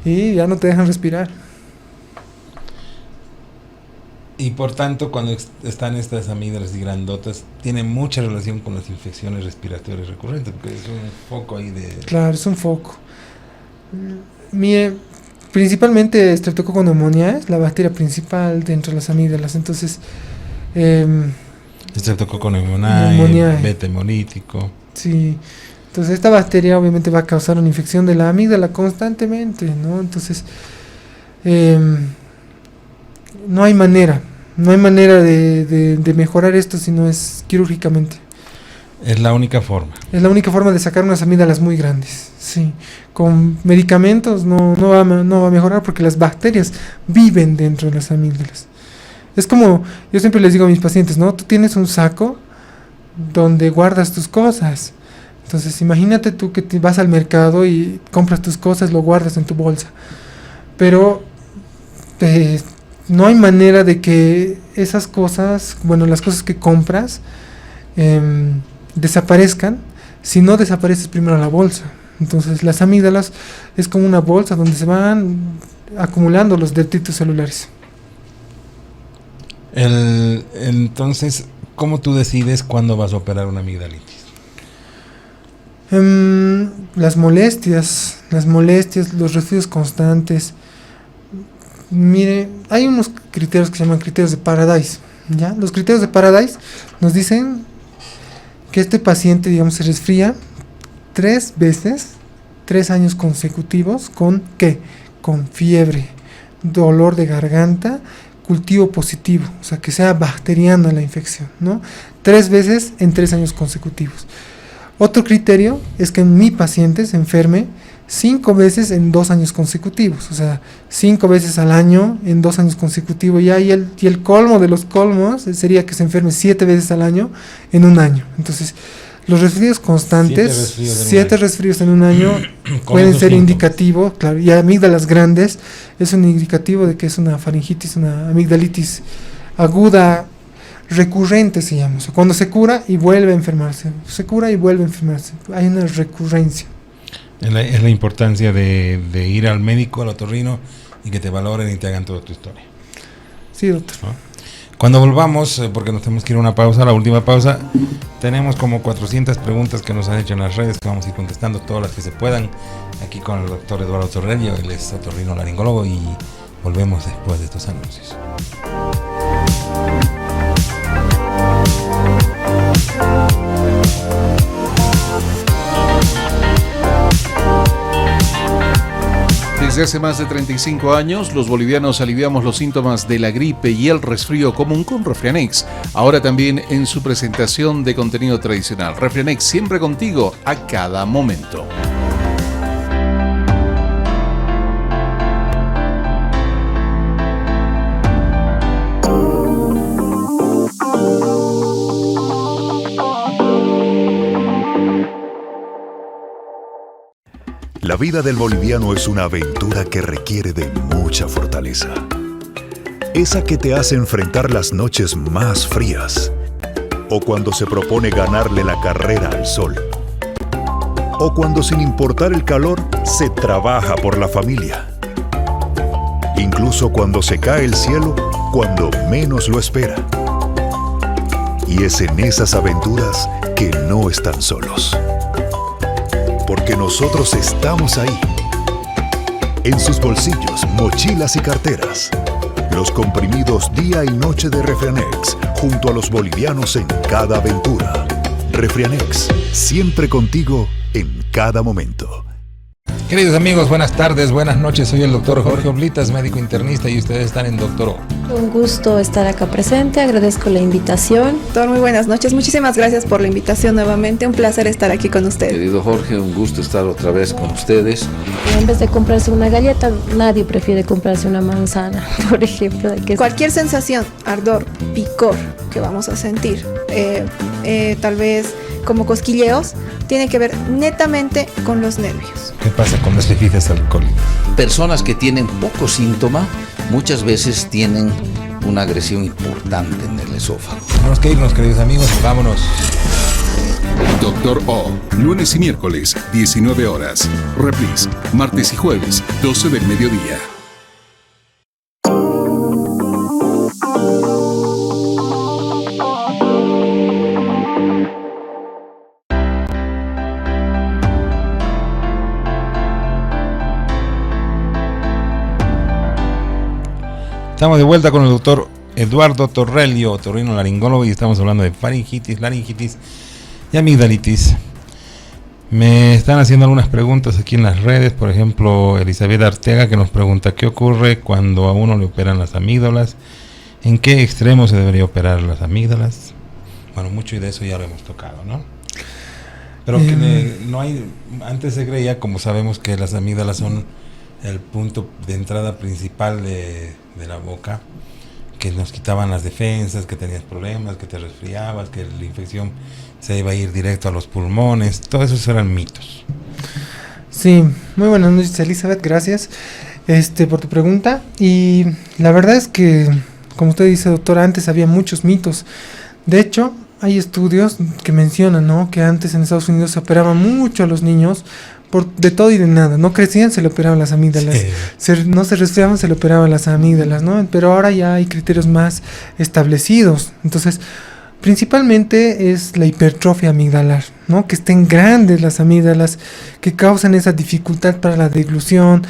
y ya no te dejan respirar. Y por tanto, cuando están estas amígdalas y grandotas, tiene mucha relación con las infecciones respiratorias recurrentes, porque es un foco ahí de... Claro, es un foco. Mire, principalmente Streptococcus pneumoniae es la bacteria principal dentro de las amígdalas, entonces Streptococcus pneumoniae, beta hemolítico. Sí, entonces esta bacteria obviamente va a causar una infección de la amígdala constantemente, ¿no? Entonces no hay manera de mejorar esto si no es quirúrgicamente. Es la única forma. Es la única forma de sacar unas amígdalas muy grandes. Sí, con medicamentos no va a mejorar porque las bacterias viven dentro de las amígdalas. Es como, yo siempre les digo a mis pacientes, ¿no? Tú tienes un saco donde guardas tus cosas. Entonces, imagínate tú que te vas al mercado y compras tus cosas, lo guardas en tu bolsa. Pero no hay manera de que esas cosas, bueno, las cosas que compras, desaparezcan si no desapareces primero la bolsa. Entonces las amígdalas es como una bolsa donde se van acumulando los detritos celulares. Entonces, ¿cómo tú decides cuándo vas a operar una amigdalitis? Las molestias, los resfríos constantes. Mire, hay unos criterios que se llaman criterios de Paradise, ¿ya? Los criterios de Paradise nos dicen que este paciente, digamos, se resfría 3 veces, 3 años consecutivos, ¿con qué? Con fiebre, dolor de garganta, cultivo positivo, o sea, que sea bacteriana la infección, ¿no? 3 veces en 3 años consecutivos. Otro criterio es que mi paciente se enferme 5 veces en 2 años consecutivos, o sea, 5 veces al año en 2 años consecutivos, y el colmo de los colmos sería que se enferme 7 veces al año en un año. Entonces, los resfríos constantes, 7 resfríos en un año pueden ser indicativos, claro, y amígdalas grandes es un indicativo de que es una faringitis, una amigdalitis aguda recurrente se llama, o sea, cuando se cura y vuelve a enfermarse, hay una recurrencia. Es la importancia de ir al médico, al otorrino, y que te valoren y te hagan toda tu historia. Sí, doctor. ¿No? Cuando volvamos, porque nos tenemos que ir a una pausa, la última pausa, tenemos como 400 preguntas que nos han hecho en las redes, que vamos a ir contestando todas las que se puedan, aquí con el doctor Eduardo Torrelio, él es otorrino laringólogo, y volvemos después de estos anuncios. Desde hace más de 35 años, los bolivianos aliviamos los síntomas de la gripe y el resfrío común con Refrianex. Ahora también en su presentación de contenido tradicional. Refrianex, siempre contigo a cada momento. La vida del boliviano es una aventura que requiere de mucha fortaleza. Esa que te hace enfrentar las noches más frías o cuando se propone ganarle la carrera al sol, o cuando sin importar el calor se trabaja por la familia. Incluso cuando se cae el cielo, cuando menos lo espera. Y es en esas aventuras que no están solos. Porque nosotros estamos ahí. En sus bolsillos, mochilas y carteras. Los comprimidos día y noche de Refrianex, junto a los bolivianos en cada aventura. Refrianex, siempre contigo en cada momento. Queridos amigos, buenas tardes, buenas noches. Soy el doctor Jorge Oblitas, médico internista, y ustedes están en Doctor O. Un gusto estar acá presente, agradezco la invitación. Doctor, muy buenas noches, muchísimas gracias por la invitación nuevamente, un placer estar aquí con usted. Querido Jorge, un gusto estar otra vez con ustedes. En vez de comprarse una galleta, nadie prefiere comprarse una manzana, por ejemplo. Cualquier sensación, ardor, picor que vamos a sentir, tal vez como cosquilleos, tiene que ver netamente con los nervios. ¿Qué pasa con las bebidas alcohólicas? Personas que tienen poco síntoma muchas veces tienen una agresión importante en el esófago. Tenemos que irnos, queridos amigos, vámonos. Doctor O, lunes y miércoles, 19 horas. Reprise, martes y jueves, 12 del mediodía. Estamos de vuelta con el doctor Eduardo Torrelio, otorrinolaringólogo, y estamos hablando de faringitis, laringitis y amigdalitis. Me están haciendo algunas preguntas aquí en las redes, por ejemplo, Elizabeth Arteaga, que nos pregunta qué ocurre cuando a uno le operan las amígdalas, en qué extremo se debería operar las amígdalas. Bueno, mucho de eso ya lo hemos tocado, ¿no? Pero que no hay, antes se creía, como sabemos, que las amígdalas son el punto de entrada principal de la boca, que nos quitaban las defensas, que tenías problemas, que te resfriabas, que la infección se iba a ir directo a los pulmones. Todos esos eran mitos. Sí, muy buenas noches, Elizabeth, gracias por tu pregunta. Y la verdad es que, como usted dice, doctora, antes había muchos mitos. De hecho, hay estudios que mencionan, ¿no?, que antes en Estados Unidos se operaban mucho a los niños de todo y de nada. No crecían, se le operaban las amígdalas. Sí. No se resfriaban, se le operaban las amígdalas, ¿no? Pero ahora ya hay criterios más establecidos. Entonces, principalmente es la hipertrofia amigdalar, ¿no? Que estén grandes las amígdalas, que causan esa dificultad para la deglución,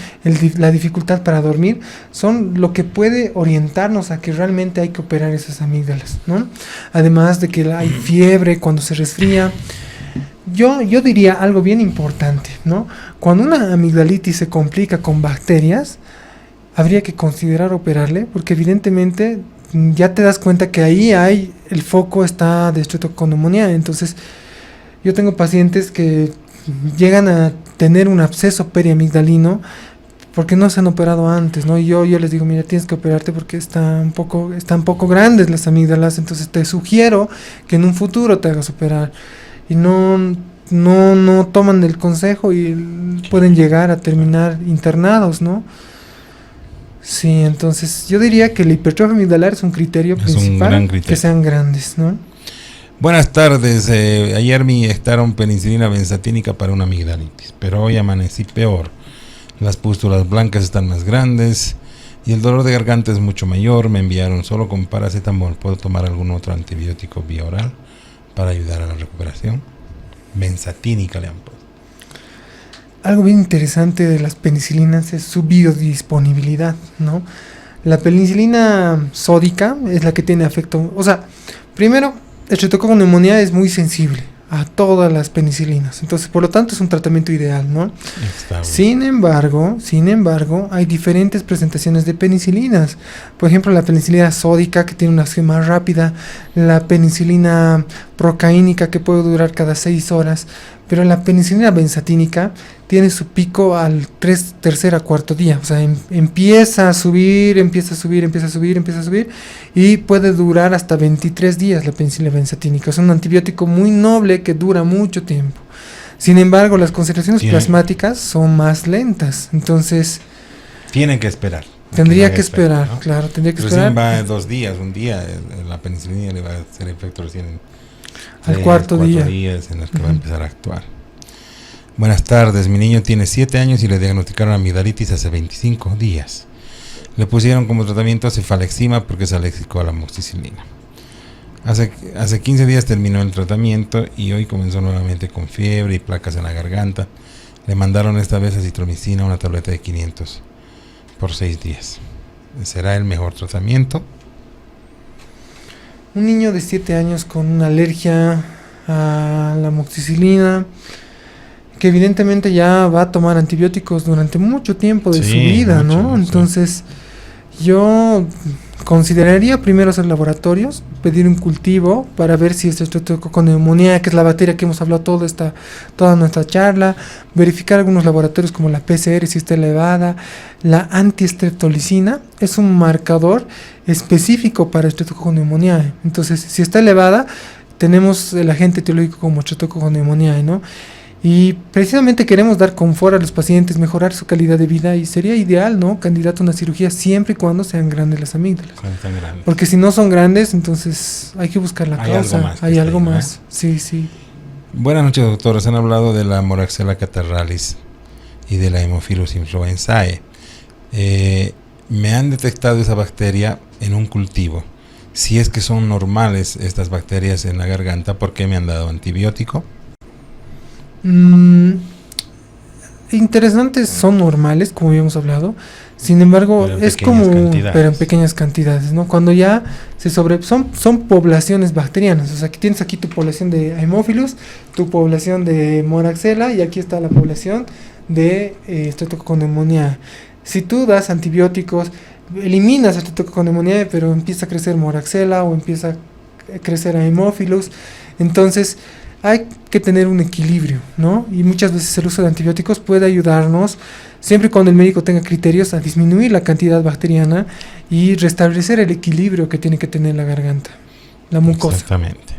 la dificultad para dormir, son lo que puede orientarnos a que realmente hay que operar esas amígdalas, ¿no? Además de que hay fiebre cuando se resfría. Yo diría algo bien importante, ¿no? Cuando una amigdalitis se complica con bacterias, habría que considerar operarle, porque evidentemente ya te das cuenta que ahí el foco está de estreptococcus. Entonces, yo tengo pacientes que llegan a tener un absceso periamigdalino porque no se han operado antes, ¿no? Y yo les digo, mira, tienes que operarte porque están un poco grandes las amígdalas, entonces te sugiero que en un futuro te hagas operar. Y no toman el consejo y pueden llegar a terminar internados, ¿no? Sí, entonces yo diría que la hipertrofia amigdalar es un criterio principal, un gran criterio. Que sean grandes, ¿no? Buenas tardes, ayer me inyectaron penicilina benzatínica para una amigdalitis, pero hoy amanecí peor. Las pústulas blancas están más grandes y el dolor de garganta es mucho mayor. Me enviaron solo con paracetamol. ¿Puedo tomar algún otro antibiótico vía oral para ayudar a la recuperación? Benzatínica le han puesto. Algo bien interesante de las penicilinas es su biodisponibilidad, ¿no? La penicilina sódica es la que tiene efecto, o sea, primero, el Streptococcus pneumoniae es muy sensible a todas las penicilinas, entonces por lo tanto es un tratamiento ideal, ¿no? Sin embargo, hay diferentes presentaciones de penicilinas. Por ejemplo, la penicilina sódica, que tiene una acción más rápida, la penicilina procaínica, que puede durar cada 6 horas, pero la penicilina benzatínica tiene su pico al tercer a cuarto día, o sea, empieza a subir y puede durar hasta 23 días la penicilina benzatínica. Es un antibiótico muy noble que dura mucho tiempo. Sin embargo, las concentraciones plasmáticas son más lentas, entonces tienen que esperar. Tendría que esperar, ¿no? Claro, tendría que esperar. Va 2 días, un día, la penicilina le va a hacer efecto recién Al cuarto día. días en los que va a empezar a actuar. Buenas tardes, mi niño tiene 7 años y le diagnosticaron amigdalitis hace 25 días. Le pusieron como tratamiento cefalexima porque es alérgico a la amoxicilina. Hace 15 días terminó el tratamiento y hoy comenzó nuevamente con fiebre y placas en la garganta. Le mandaron esta vez acitromicina, una tableta de 500 por 6 días. ¿Será el mejor tratamiento? Un niño de 7 años con una alergia a la amoxicilina, que evidentemente ya va a tomar antibióticos durante mucho tiempo de su vida, mucho, ¿no? Entonces, yo consideraría primero hacer laboratorios, pedir un cultivo para ver si es Streptococcus pneumoniae, que es la bacteria que hemos hablado toda nuestra charla, verificar algunos laboratorios como la PCR si está elevada. La antiestreptolicina es un marcador específico para Streptococcus pneumoniae. Entonces, si está elevada, tenemos el agente etiológico como Streptococcus pneumoniae, ¿no? Y precisamente queremos dar confort a los pacientes, mejorar su calidad de vida, y sería ideal, ¿no?, candidato a una cirugía siempre y cuando sean grandes las amígdalas. Porque si no son grandes, entonces hay que buscar la causa. Hay algo más. Sí, sí. Buenas noches, doctores. Han hablado de la Moraxella catarrhalis y de la Haemophilus influenzae. Me han detectado esa bacteria en un cultivo. Si es que son normales estas bacterias en la garganta, ¿por qué me han dado antibiótico? Interesantes, son normales, como habíamos hablado. Sin embargo, es como, pero en pequeñas cantidades, ¿no? Cuando ya son poblaciones bacterianas. O sea, que tienes aquí tu población de Haemophilus, tu población de Moraxella, y aquí está la población de Streptococcus pneumoniae. Si tú das antibióticos, eliminas Streptococcus pneumoniae, pero empieza a crecer Moraxella o empieza a crecer Haemophilus. Entonces, hay que tener un equilibrio, ¿no? Y muchas veces el uso de antibióticos puede ayudarnos, siempre y cuando el médico tenga criterios, a disminuir la cantidad bacteriana y restablecer el equilibrio que tiene que tener la garganta, la mucosa. Exactamente.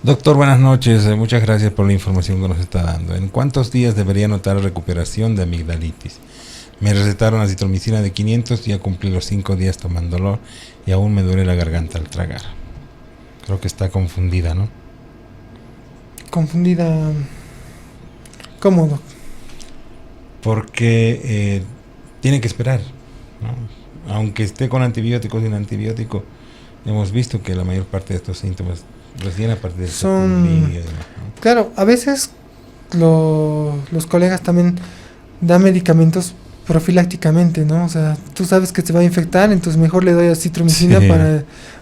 Doctor, buenas noches. Muchas gracias por la información que nos está dando. ¿En cuántos días debería notar recuperación de amigdalitis? Me recetaron acitromicina de 500, ya cumplí los 5 días tomándolo y aún me duele la garganta al tragar. Creo que está confundida, ¿no? Confundida. ¿Cómo, doc? Porque tiene que esperar, ¿no? Aunque esté con antibióticos, sin antibiótico, hemos visto que la mayor parte de estos síntomas recién a partir de son día, ¿no? Claro, a veces los colegas también dan medicamentos profilácticamente, ¿no? O sea, tú sabes que se va a infectar, entonces mejor le doy acitromicina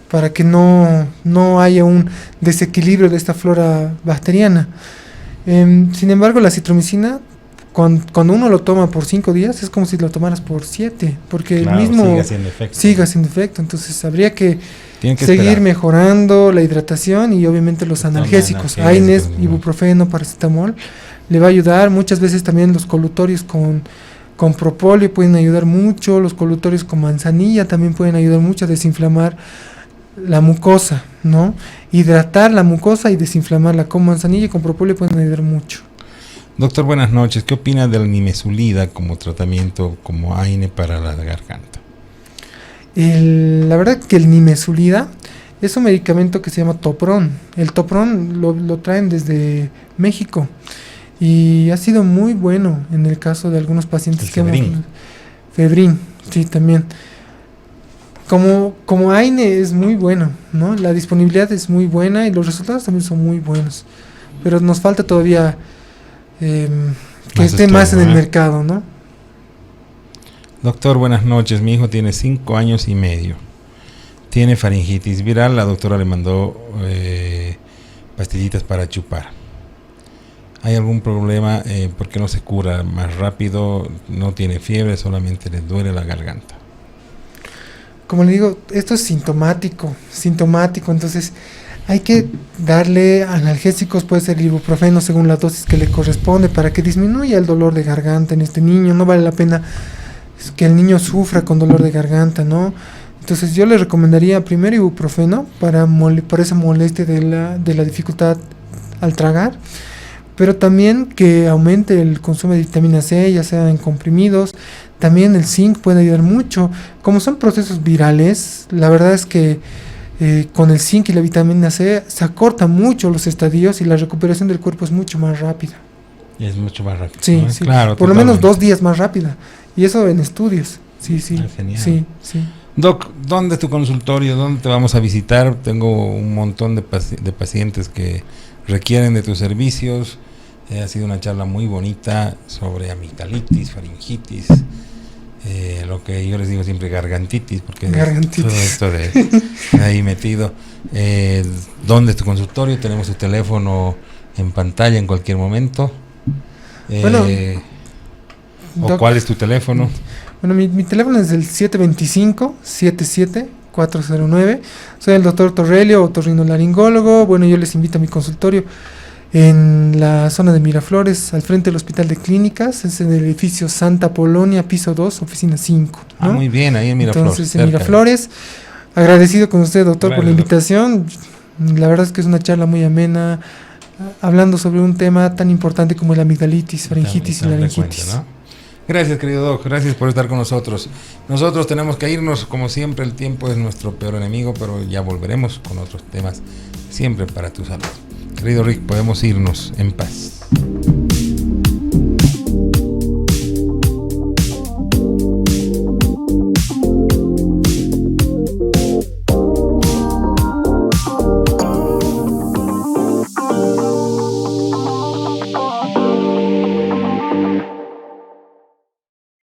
para que no haya un desequilibrio de esta flora bacteriana. Sin embargo, la acitromicina, cuando uno lo toma por 5 días, es como si lo tomaras por 7, porque el mismo sigue haciendo efecto. Entonces habría que seguir esperar, mejorando la hidratación y obviamente los analgésicos, AINES, ibuprofeno, paracetamol, le va a ayudar. Muchas veces también los colutorios con propóleo pueden ayudar mucho, los colutorios con manzanilla también pueden ayudar mucho a desinflamar la mucosa, ¿no? Hidratar la mucosa y desinflamarla con manzanilla y con propóleo pueden ayudar mucho. Doctor, buenas noches. ¿Qué opina del nimesulida como tratamiento, como AINE para la garganta? La verdad que el nimesulida es un medicamento que se llama Topron. El Topron lo traen desde México y ha sido muy bueno en el caso de algunos pacientes que Febrin, sí, también. Como AINE es muy bueno, ¿no? La disponibilidad es muy buena y los resultados también son muy buenos. Pero nos falta todavía que esté más en el mercado, ¿no? Doctor, buenas noches. Mi hijo tiene 5 años y medio. Tiene faringitis viral. La doctora le mandó pastillitas para chupar. ¿Hay algún problema? ¿Por qué no se cura más rápido? No tiene fiebre, solamente le duele la garganta. Como le digo, esto es sintomático, entonces hay que darle analgésicos, puede ser ibuprofeno según la dosis que le corresponde para que disminuya el dolor de garganta en este niño. No vale la pena que el niño sufra con dolor de garganta, ¿no? Entonces yo le recomendaría primero ibuprofeno para esa molestia de la dificultad al tragar, pero también que aumente el consumo de vitamina C, ya sea en comprimidos. También el zinc puede ayudar mucho. Como son procesos virales, la verdad es que con el zinc y la vitamina C, se acortan mucho los estadios y la recuperación del cuerpo es mucho más rápida. Es mucho más rápido. Sí, ¿no? sí. Claro, por lo menos totalmente. 2 días más rápida. Y eso en estudios. Sí, sí. Genial. Sí, sí. Doc, ¿dónde es tu consultorio? ¿Dónde te vamos a visitar? Tengo un montón de pacientes que requieren de tus servicios. Ha sido una charla muy bonita sobre amigdalitis, faringitis, lo que yo les digo siempre gargantitis, porque todo esto de ahí metido. ¿Dónde es tu consultorio? Tenemos tu teléfono en pantalla en cualquier momento. Bueno, ¿o cuál es tu teléfono? Bueno, mi teléfono es el 725-77-409. Soy el doctor Torrelio, otorrinolaringólogo. Bueno, yo les invito a mi consultorio en la zona de Miraflores, al frente del Hospital de Clínicas. Es en el edificio Santa Polonia, piso 2, oficina 5, ¿no? Muy bien, ahí en Miraflores. Entonces, en Miraflores, agradecido con usted, doctor, por la invitación. La verdad es que es una charla muy amena, hablando sobre un tema tan importante como la amigdalitis, faringitis y laringitis. ¿No? Gracias, querido Doc, gracias por estar con nosotros. Nosotros tenemos que irnos, como siempre, el tiempo es nuestro peor enemigo, pero ya volveremos con otros temas, siempre para tu salud. Querido Rick, podemos irnos en paz.